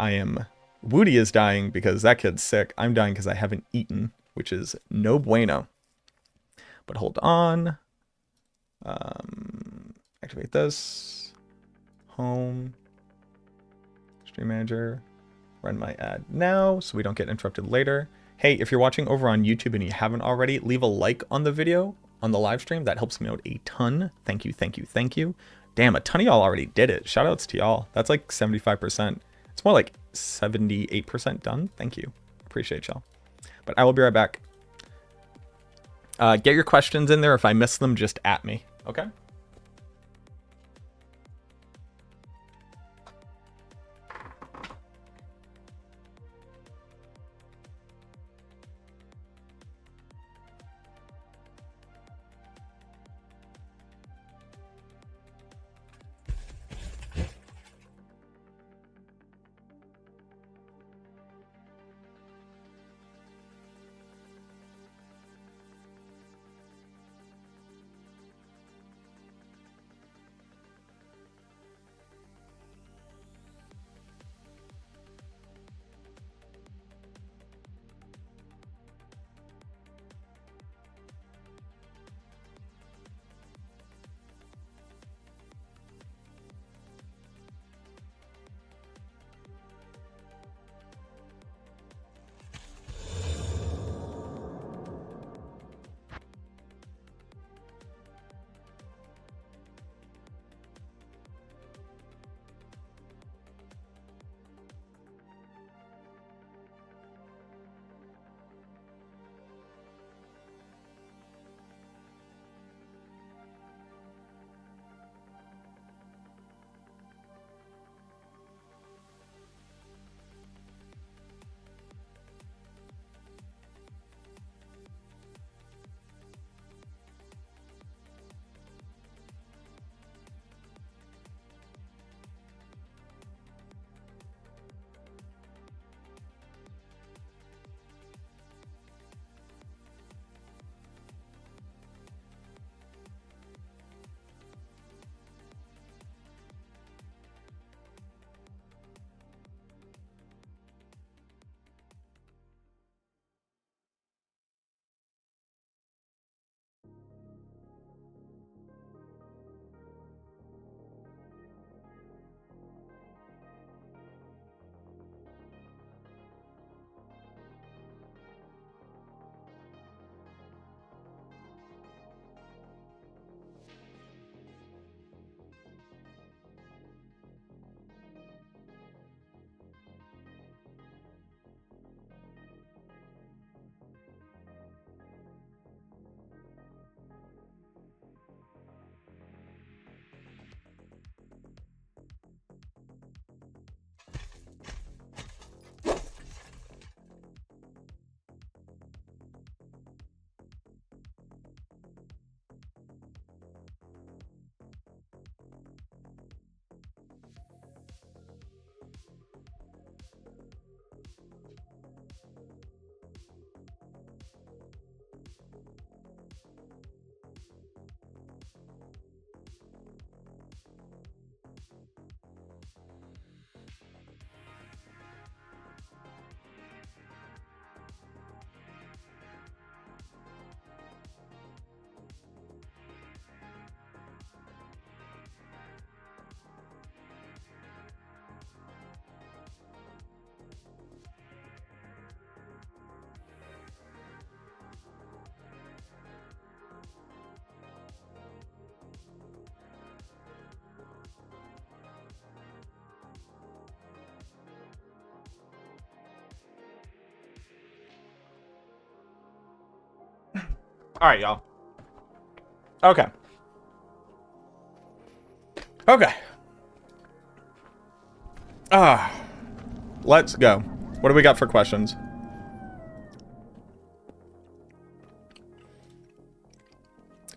A: Woody is dying because that kid's sick. I'm dying because I haven't eaten which is no bueno. But hold on. Activate this. Home. Stream manager. Run my ad now so we don't get interrupted later. Hey, if you're watching over on YouTube and you haven't already, leave a like on the video, on the live stream. That helps me out a ton. Thank you, thank you, thank you. Damn, a ton of y'all already did it. Shout outs to y'all. That's like 75%. It's more like 78% done. Thank you. Appreciate y'all. But I will be right back. Get your questions in there. If I miss them, just at me. Okay? All right, y'all. Okay. Okay. Let's go. What do we got for questions?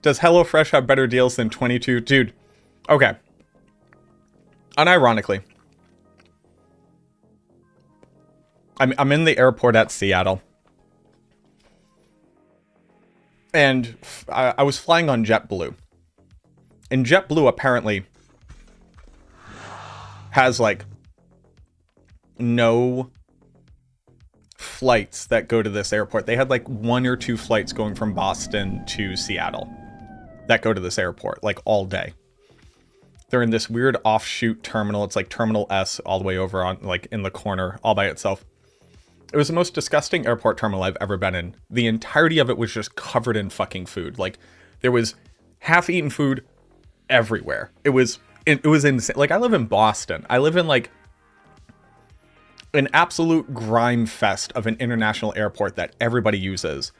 A: Does HelloFresh have better deals than 22? Dude, okay. Unironically, I'm in the airport at Seattle. And I was flying on JetBlue. And JetBlue apparently has, like, no flights that go to this airport. They had like 1 or 2 flights going from Boston to Seattle that go to this airport, like all day. They're in this weird offshoot terminal. It's like Terminal S all the way over on like in the corner all by itself. It was the most disgusting airport terminal I've ever been in. The entirety of it was just covered in fucking food. Like there was half-eaten food everywhere. It was insane. Like I live in Boston. I live in like an absolute grime fest of an international airport that everybody uses.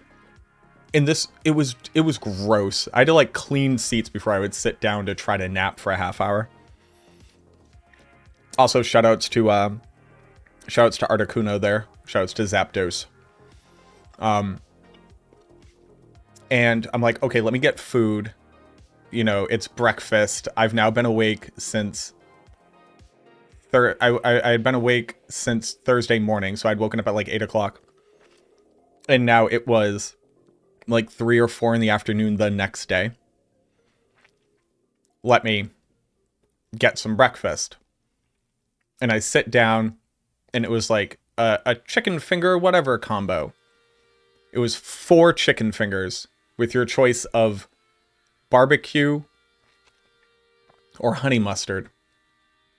A: And this, it was gross. I had to like clean seats before I would sit down to try to nap for a half hour. Also, shoutouts to Articuno there. Shoutouts to Zapdos. And I'm like, okay, let me get food. You know, it's breakfast. I've now been awake since I had been awake since Thursday morning, so I'd woken up at like 8 o'clock. And now it was like 3 or 4 in the afternoon the next day. Let me get some breakfast. And I sit down, and it was like a chicken finger whatever combo. It was 4 chicken fingers with your choice of barbecue or honey mustard.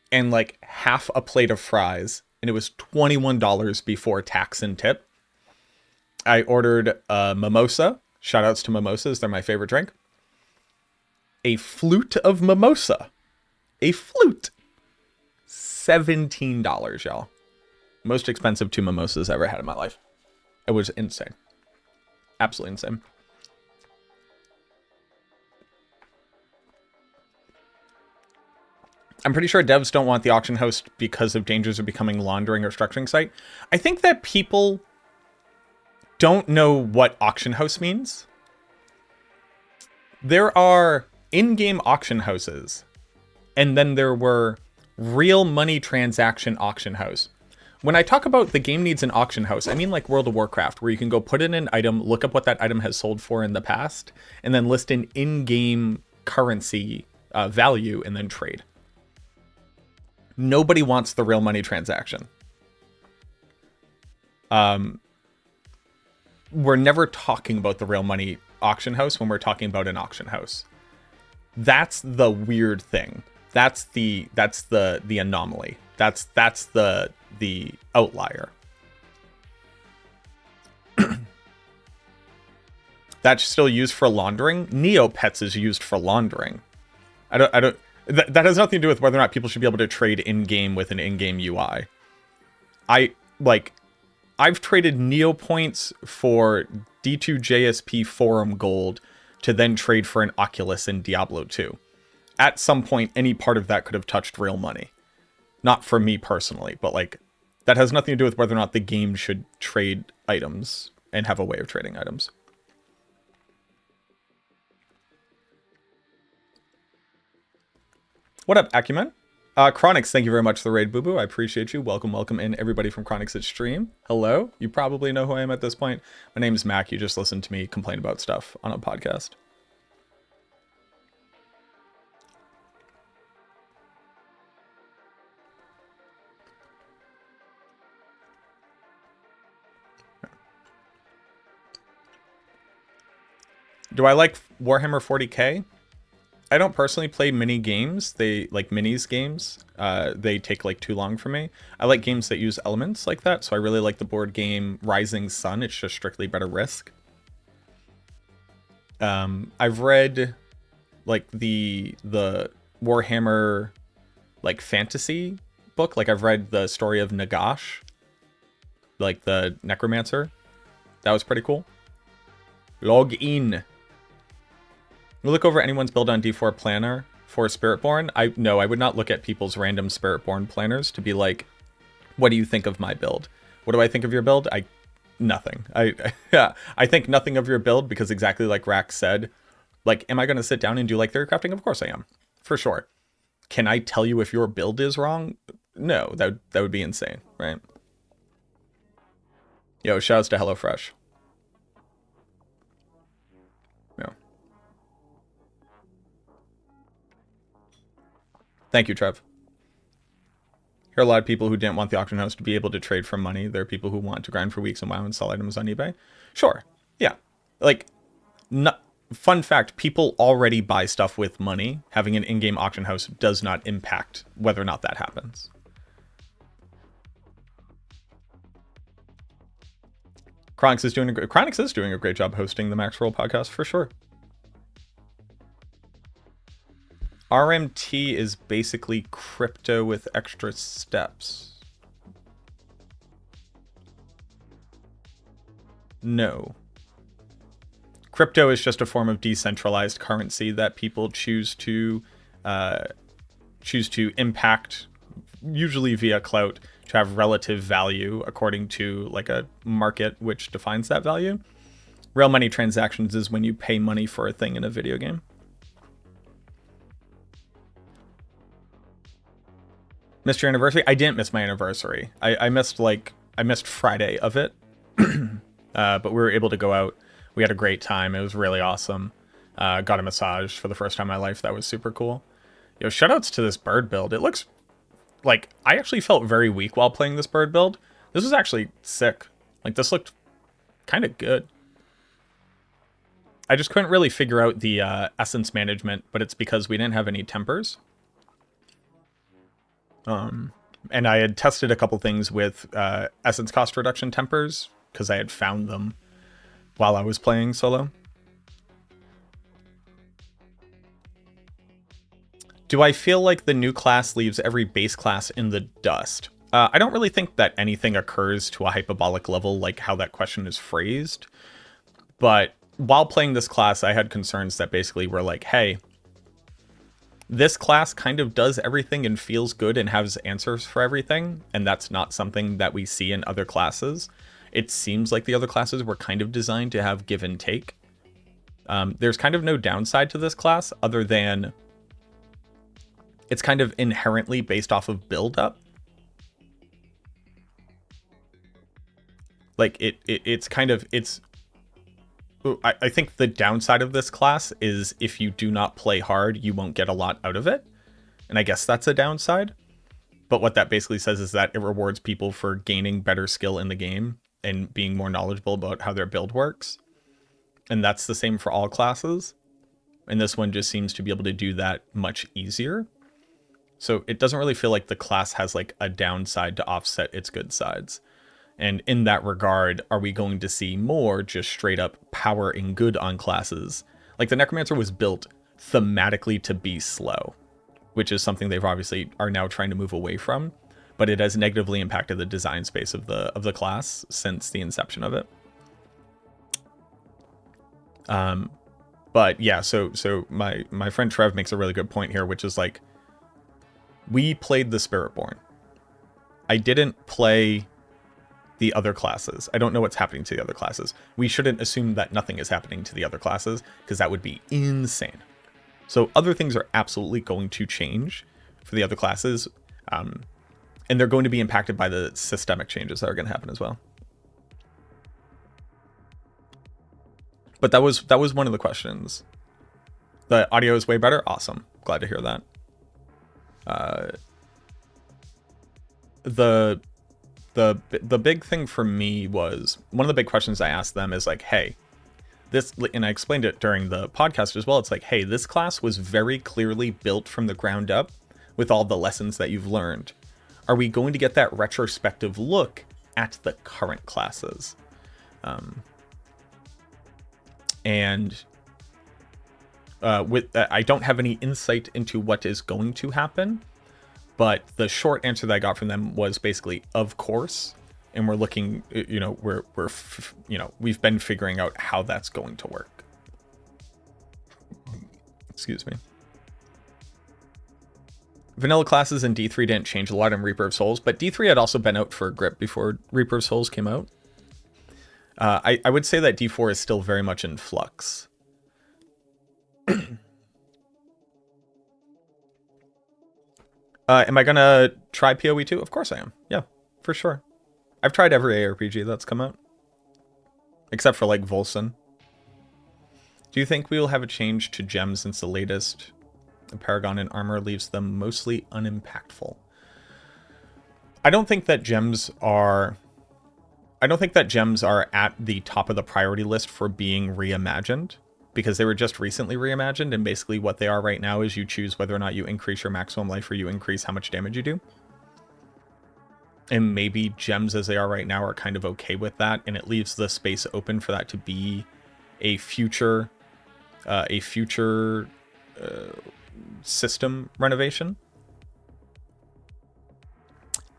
A: And like half a plate of fries. And it was $21 before tax and tip. I ordered a mimosa. Shoutouts to mimosas. They're my favorite drink. A flute of mimosa. A flute. $17, y'all. Most expensive 2 mimosas I ever had in my life. It was insane. Absolutely insane. I'm pretty sure devs don't want the auction house because of dangers of becoming laundering or structuring site. I think that people don't know what auction house means. There are in-game auction houses, and then there were real money transaction auction house. When I talk about the game needs an auction house, I mean like World of Warcraft, where you can go put in an item, look up what that item has sold for in the past, and then list an in-game currency value and then trade. Nobody wants the real money transaction. We're never talking about the real money auction house when we're talking about an auction house. That's the weird thing. That's the anomaly. That's the outlier. That's still used for laundering. Neopets is used for laundering. That has nothing to do with whether or not people should be able to trade in-game with an in-game UI. I've traded Neopoints for D2JSP Forum Gold to then trade for an Oculus in Diablo 2. At some point, any part of that could have touched real money. Not for me personally, but like, that has nothing to do with whether or not the game should trade items and have a way of trading items. What up, Acumen? Chronix, thank you very much for the raid, Boo Boo. I appreciate you. Welcome in everybody from Chronix's stream. Hello. You probably know who I am at this point. My name is Mac. You just listened to me complain about stuff on a podcast. Do I like Warhammer 40k? I don't personally play mini games. They like minis games. They take like too long for me. I like games that use elements like that. So I really like the board game Rising Sun. It's just strictly better Risk. I've read like the Warhammer like fantasy book. Like I've read the story of Nagash, like the necromancer. That was pretty cool. Log in. We'll look over anyone's build on D4 Planner for Spiritborn. I would not look at people's random Spiritborn planners to be like, what do you think of my build? What do I think of your build? Nothing. I think nothing of your build because exactly like Rax said, like, am I going to sit down and do like theory crafting? Of course I am, for sure. Can I tell you if your build is wrong? No, that would be insane, right? Yo, shouts to HelloFresh. Yeah. Thank you, Trev. There are a lot of people who didn't want the auction house to be able to trade for money. There are people who want to grind for weeks and WoW and sell items on eBay. Sure. Yeah. Like, fun fact, people already buy stuff with money. Having an in-game auction house does not impact whether or not that happens. Chronix is doing a great job hosting the Max Roll podcast for sure. RMT is basically crypto with extra steps. No. Crypto is just a form of decentralized currency that people choose to impact, usually via clout, to have relative value according to like a market which defines that value. Real money transactions is when you pay money for a thing in a video game. Missed your anniversary? I didn't miss my anniversary. I missed Friday of it. But we were able to go out. We had a great time. It was really awesome. Got a massage for the first time in my life. That was super cool. Yo, shoutouts to this bird build. It looks like I actually felt very weak while playing this bird build. This was actually sick. Like, this looked kind of good. I just couldn't really figure out the essence management, but it's because we didn't have any tempers. And I had tested a couple things with essence cost reduction tempers because I had found them while I was playing solo. Do I feel like the new class leaves every base class in the dust? I don't really think that anything occurs to a hyperbolic level like how that question is phrased. But while playing this class, I had concerns that basically were like, hey, this class kind of does everything and feels good and has answers for everything. And that's not something that we see in other classes. It seems like the other classes were kind of designed to have give and take. There's kind of no downside to this class other than it's kind of inherently based off of build up. Like I think the downside of this class is if you do not play hard, you won't get a lot out of it. And I guess that's a downside. But what that basically says is that it rewards people for gaining better skill in the game and being more knowledgeable about how their build works. And that's the same for all classes. And this one just seems to be able to do that much easier. So it doesn't really feel like the class has like a downside to offset its good sides. And in that regard, are we going to see more just straight up power and good on classes? Like the Necromancer was built thematically to be slow, which is something they've obviously are now trying to move away from, but it has negatively impacted the design space of the class since the inception of it. But yeah, so my friend Trev makes a really good point here, which is like, we played the Spiritborn. I didn't play the other classes. I don't know what's happening to the other classes. We shouldn't assume that nothing is happening to the other classes because that would be insane. So other things are absolutely going to change for the other classes. And they're going to be impacted by the systemic changes that are going to happen as well. But that was one of the questions. The audio is way better. Awesome. Glad to hear that. The big thing for me was one of the big questions I asked them is like, hey, this, and I explained it during the podcast as well. It's like, hey, this class was very clearly built from the ground up with all the lessons that you've learned. Are we going to get that retrospective look at the current classes? I don't have any insight into what is going to happen, but the short answer that I got from them was basically, of course. And we're looking, we've been figuring out how that's going to work. Excuse me. Vanilla classes in D3 didn't change a lot in Reaper of Souls, but D3 had also been out for a grip before Reaper of Souls came out. I would say that D4 is still very much in flux. Am I gonna try PoE 2? Of course I am. Yeah, for sure. I've tried every ARPG that's come out. Except for like Volson. Do you think we will have a change to gems since the latest Paragon and Armor leaves them mostly unimpactful? I don't think that gems are at the top of the priority list for being reimagined, because they were just recently reimagined, and basically what they are right now is you choose whether or not you increase your maximum life or you increase how much damage you do. And maybe gems as they are right now are kind of okay with that, and it leaves the space open for that to be a future system renovation.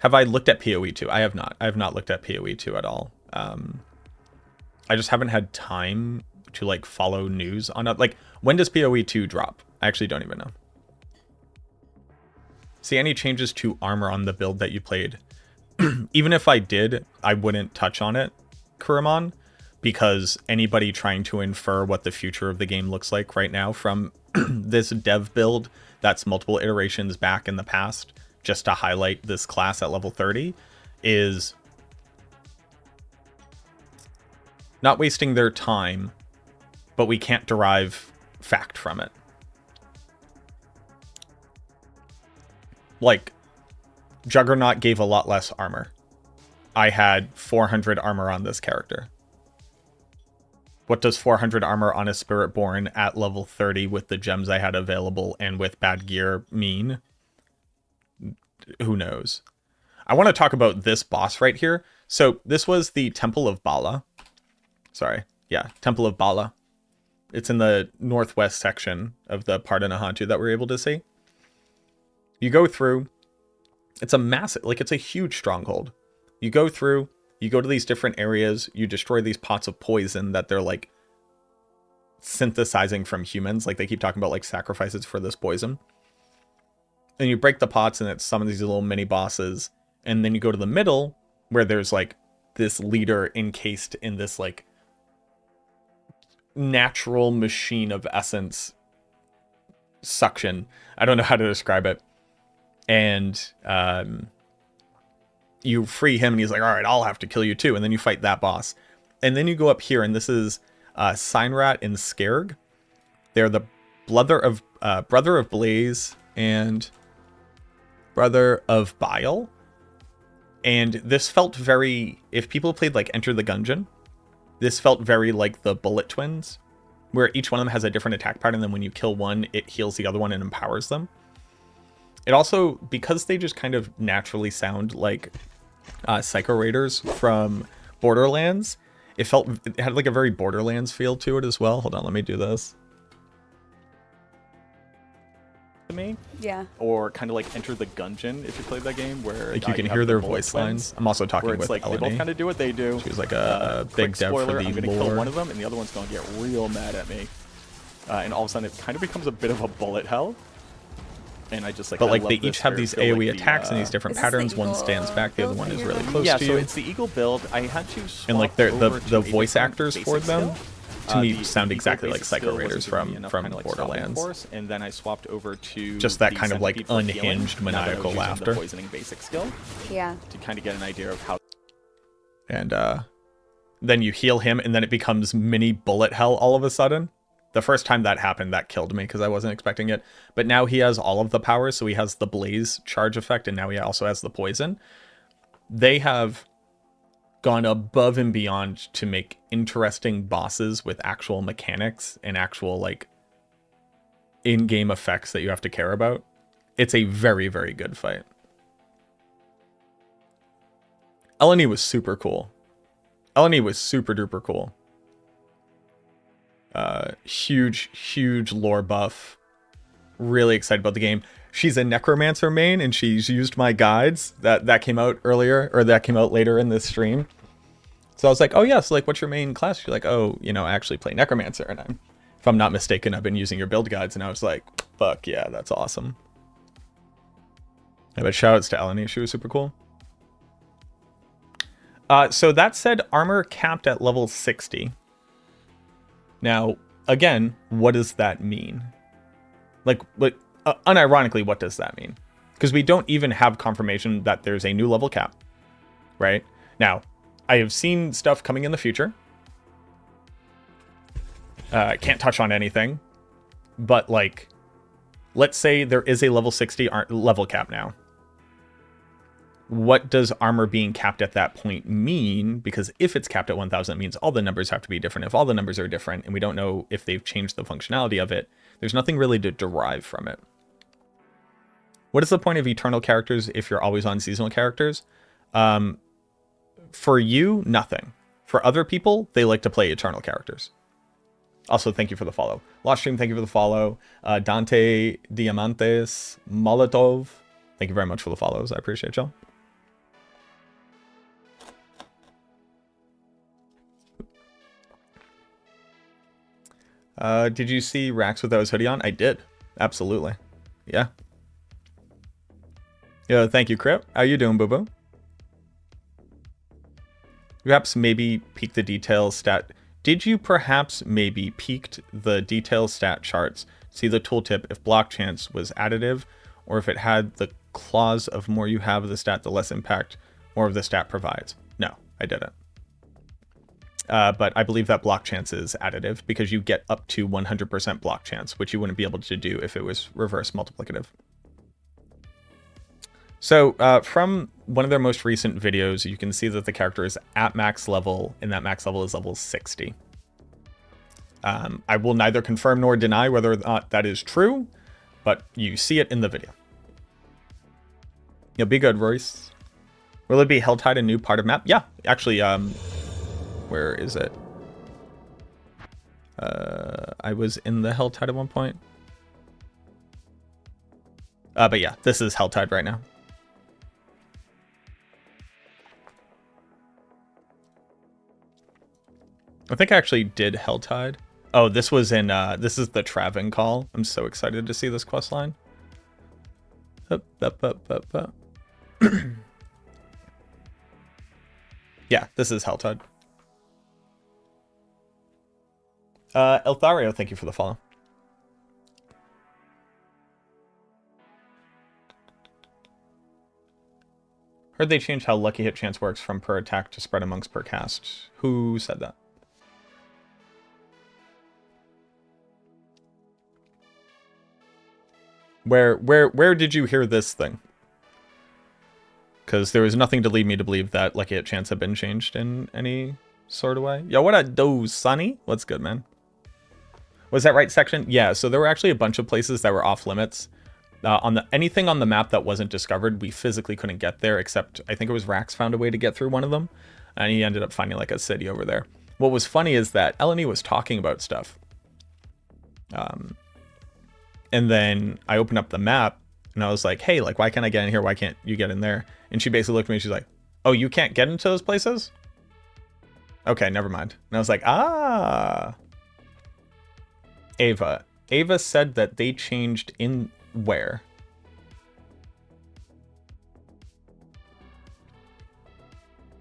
A: Have I looked at PoE 2? I have not. I have not looked at PoE 2 at all. I just haven't had time to like follow news on it. Like, when does PoE 2 drop? I actually don't even know. See any changes to armor on the build that you played? Even if I did, I wouldn't touch on it, Kuramon, because anybody trying to infer what the future of the game looks like right now from this dev build that's multiple iterations back in the past, just to highlight this class at level 30, is not wasting their time, but we can't derive fact from it. Like, Juggernaut gave a lot less armor. I had 400 armor on this character. What does 400 armor on a Spiritborn at level 30 with the gems I had available and with bad gear mean? Who knows? I want to talk about this boss right here. So this was the Temple of Bala. Sorry. Yeah, Temple of Bala. It's in the northwest section of the Pardanahantu that we're able to see. You go through. It's a massive, like, it's a huge stronghold. You go through, you go to these different areas, you destroy these pots of poison that they're like synthesizing from humans. Like, they keep talking about like sacrifices for this poison. And you break the pots and it summons these little mini bosses. And then you go to the middle where there's like this leader encased in this like natural machine of essence suction. I don't know how to describe it. And you free him and he's like, all right, I'll have to kill you too. And then you fight that boss. And then you go up here, and this is Signrat and Skerg. They're the brother of Blaze and brother of Bile. And this felt very, if people played like Enter the Gungeon, this felt very like the Bullet Twins, where each one of them has a different attack pattern, and then when you kill one, it heals the other one and empowers them. It also, because they just kind of naturally sound like Psycho Raiders from Borderlands, it had like a very Borderlands feel to it as well. Hold on, let me do this. To me,
E: Yeah.
A: or kind of like Enter the Gungeon if you played that game, where like you can hear their voice lines. I'm also talking with
F: like, they both
A: Eleni.
F: kind of do what they do.
A: She was like a big dev for
F: spoiler,
A: the
F: I'm gonna
A: lore.
F: kill one of them, and the other one's gonna get real mad at me. And all of a sudden, it kind of becomes a bit of a bullet hell. And I just like.
A: But
F: I
A: like
F: love
A: they
F: this
A: each have these
F: character,
A: AoE
F: like,
A: attacks and these different
E: Is this the
A: patterns. One
E: Eagle
A: stands back, the other
E: build
A: one
E: that
A: is
E: you're
A: really
E: running?
A: close
F: Yeah,
A: to
F: so
A: you.
F: it's the Eagle build. I had to swap
A: And like the
F: over to a
A: voice
F: different
A: actors for
F: basic
A: them,
F: skill.
A: to me,
F: The
A: sound
F: Eagle
A: exactly like
F: basic
A: Psycho
F: skill
A: Raiders
F: wasn't giving me
A: from
F: enough kind of, like, stopping
A: Borderlands.
F: force, and then I swapped over to
A: Just that
F: the
A: kind of, like,
F: Centipede for healing,
A: unhinged,
F: now that I was
A: maniacal
F: using the
A: laughter.
F: poisoning basic skill
E: Yeah.
F: to kind of get an idea of how.
A: And then you heal him, and then it becomes mini bullet hell all of a sudden. The first time that happened, that killed me because I wasn't expecting it. But now he has all of the powers, so he has the blaze charge effect, and now he also has the poison. They have gone above and beyond to make interesting bosses with actual mechanics and actual like in-game effects that you have to care about. It's a very, very good fight. Eleni was super cool. Eleni was super duper cool. Huge lore buff. Really excited about the game. She's a necromancer main, and she's used my guides. That came out earlier, or that came out later in this stream. So I was like, oh yeah, so like, what's your main class? She's like, oh, you know, I actually play necromancer, and if I'm not mistaken, I've been using your build guides, and I was like, fuck yeah, that's awesome. Yeah, but shout outs to Eleni, she was super cool. So that said, armor capped at level 60. Now, again, what does that mean? Like, unironically, what does that mean? Because we don't even have confirmation that there's a new level cap, right? Now, I have seen stuff coming in the future. Can't touch on anything, but like, let's say there is a level 60 level cap now. what does armor being capped at that point mean? Because if it's capped at 1000, it means all the numbers have to be different. If all the numbers are different and we don't know if they've changed the functionality of it, there's nothing really to derive from it. What is the point of eternal characters if you're always on seasonal characters? For you, nothing. For other people, they like to play eternal characters. Also, thank you for the follow. Lost Stream, thank you for the follow. Dante Diamantes Molotov, thank you very much for the follows. I appreciate y'all. Did you see Rax without his hoodie on? I did. Absolutely. Yeah. Yeah, thank you, Crip. How you doing, boo-boo? Perhaps maybe peek the detail stat. Did you perhaps maybe peeked the detail stat charts, see the tooltip if block chance was additive, or if it had the clause of more you have of the stat, the less impact more of the stat provides? No, I didn't. But I believe that block chance is additive because you get up to 100% block chance, which you wouldn't be able to do if it was reverse multiplicative. So from one of their most recent videos, you can see that the character is at max level, and that max level is level 60. I will neither confirm nor deny whether or not that is true, but you see it in the video. You'll be good, Royce. Will it be Helltide a new part of map? Yeah, actually, where is it? I was in the Helltide at one point. But yeah, this is Helltide right now. I think I actually did Helltide. Oh, this was in, this is the Traven Call. I'm so excited to see this quest line. Yeah, this is Helltide. Elthario, thank you for the follow. Heard they changed how lucky hit chance works from per attack to spread amongst per cast. Who said that? Where did you hear this thing? Because there was nothing to lead me to believe that lucky hit chance had been changed in any sort of way. Yo, what a do, Sonny? What's good, man? Was that right section? Yeah, so there were actually a bunch of places that were off limits. Anything on the map that wasn't discovered, we physically couldn't get there, except I think it was Rax found a way to get through one of them, and he ended up finding like a city over there. What was funny is that Eleni was talking about stuff. And then I opened up the map and I was like, hey, like, why can't I get in here? Why can't you get in there? And she basically looked at me and she's like, oh, you can't get into those places? Okay, never mind. And I was like, ah. Ava said that they changed in where?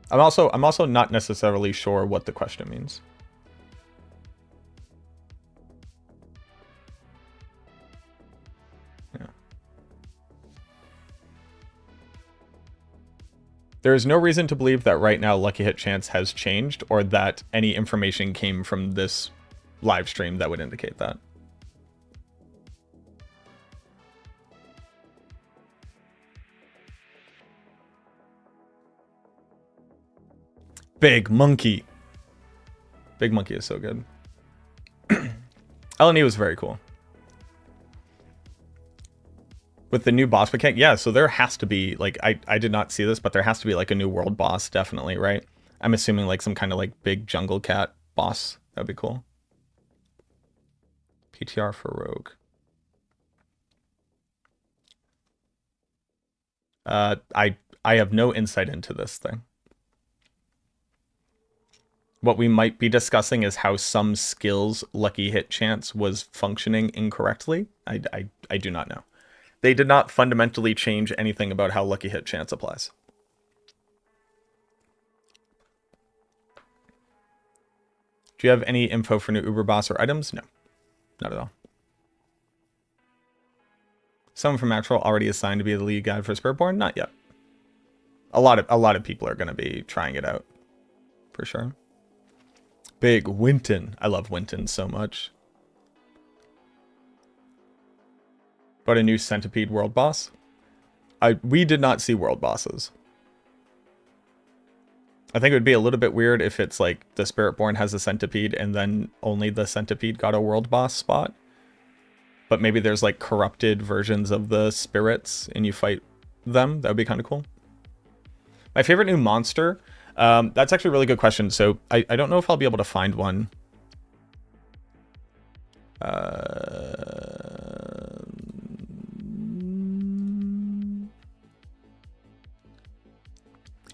A: I'm also not necessarily sure what the question means. Yeah. There is no reason to believe that right now lucky hit chance has changed or that any information came from this live stream that would indicate that. Big Monkey. Big Monkey is so good. Eleni was very cool. With the new boss mechanic, yeah, so there has to be, like, I did not see this, but there has to be, like, a new world boss, definitely, right? I'm assuming, like, some kind of, like, big jungle cat boss. That'd be cool. PTR for Rogue. I have no insight into this thing. What we might be discussing is how some skills lucky hit chance was functioning incorrectly. I do not know. They did not fundamentally change anything about how lucky hit chance applies. Do you have any info for new Uber boss or items? No, not at all. Someone from Maxwell already assigned to be the lead guide for Spiritborn? Not yet. A lot of people are going to be trying it out, for sure. Big Winton. I love Winton so much. But a new Centipede world boss? We did not see world bosses. I think it would be a little bit weird if it's like the Spiritborn has a centipede and then only the centipede got a world boss spot. But maybe there's like corrupted versions of the spirits and you fight them. That would be kind of cool. My favorite new monster. That's actually a really good question. So I don't know if I'll be able to find one.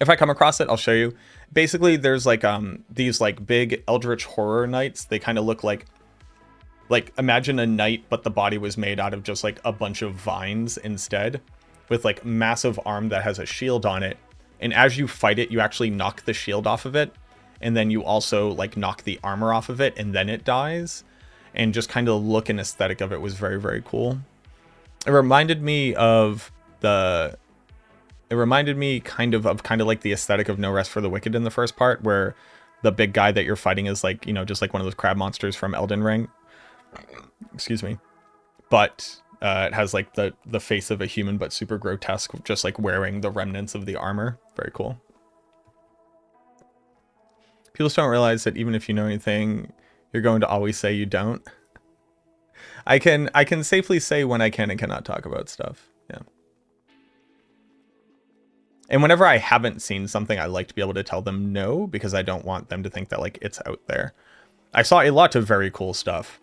A: If I come across it, I'll show you. Basically, there's like these like big eldritch horror knights. They kind of look like imagine a knight, but the body was made out of just like a bunch of vines instead, with like massive arm that has a shield on it. And as you fight it, you actually knock the shield off of it, and then you also like knock the armor off of it, and then it dies. And just kind of the look and aesthetic of it was very, very cool. It reminded me of the. It reminded me kind of like the aesthetic of No Rest for the Wicked in the first part, where the big guy that you're fighting is like, you know, just like one of those crab monsters from Elden Ring. Excuse me. But it has like the face of a human, but super grotesque, just like wearing the remnants of the armor. Very cool. People just don't realize that even if you know anything, you're going to always say you don't. I can safely say when I can and cannot talk about stuff. Yeah. And whenever I haven't seen something, I like to be able to tell them no, because I don't want them to think that like it's out there. I saw a lot of very cool stuff.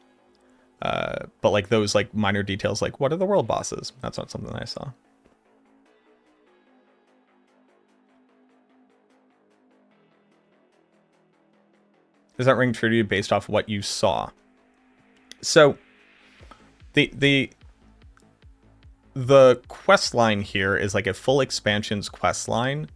A: But like those like minor details, like what are the world bosses? That's not something I saw. Does that ring true to you based off what you saw? So the quest line here is like a full expansions quest line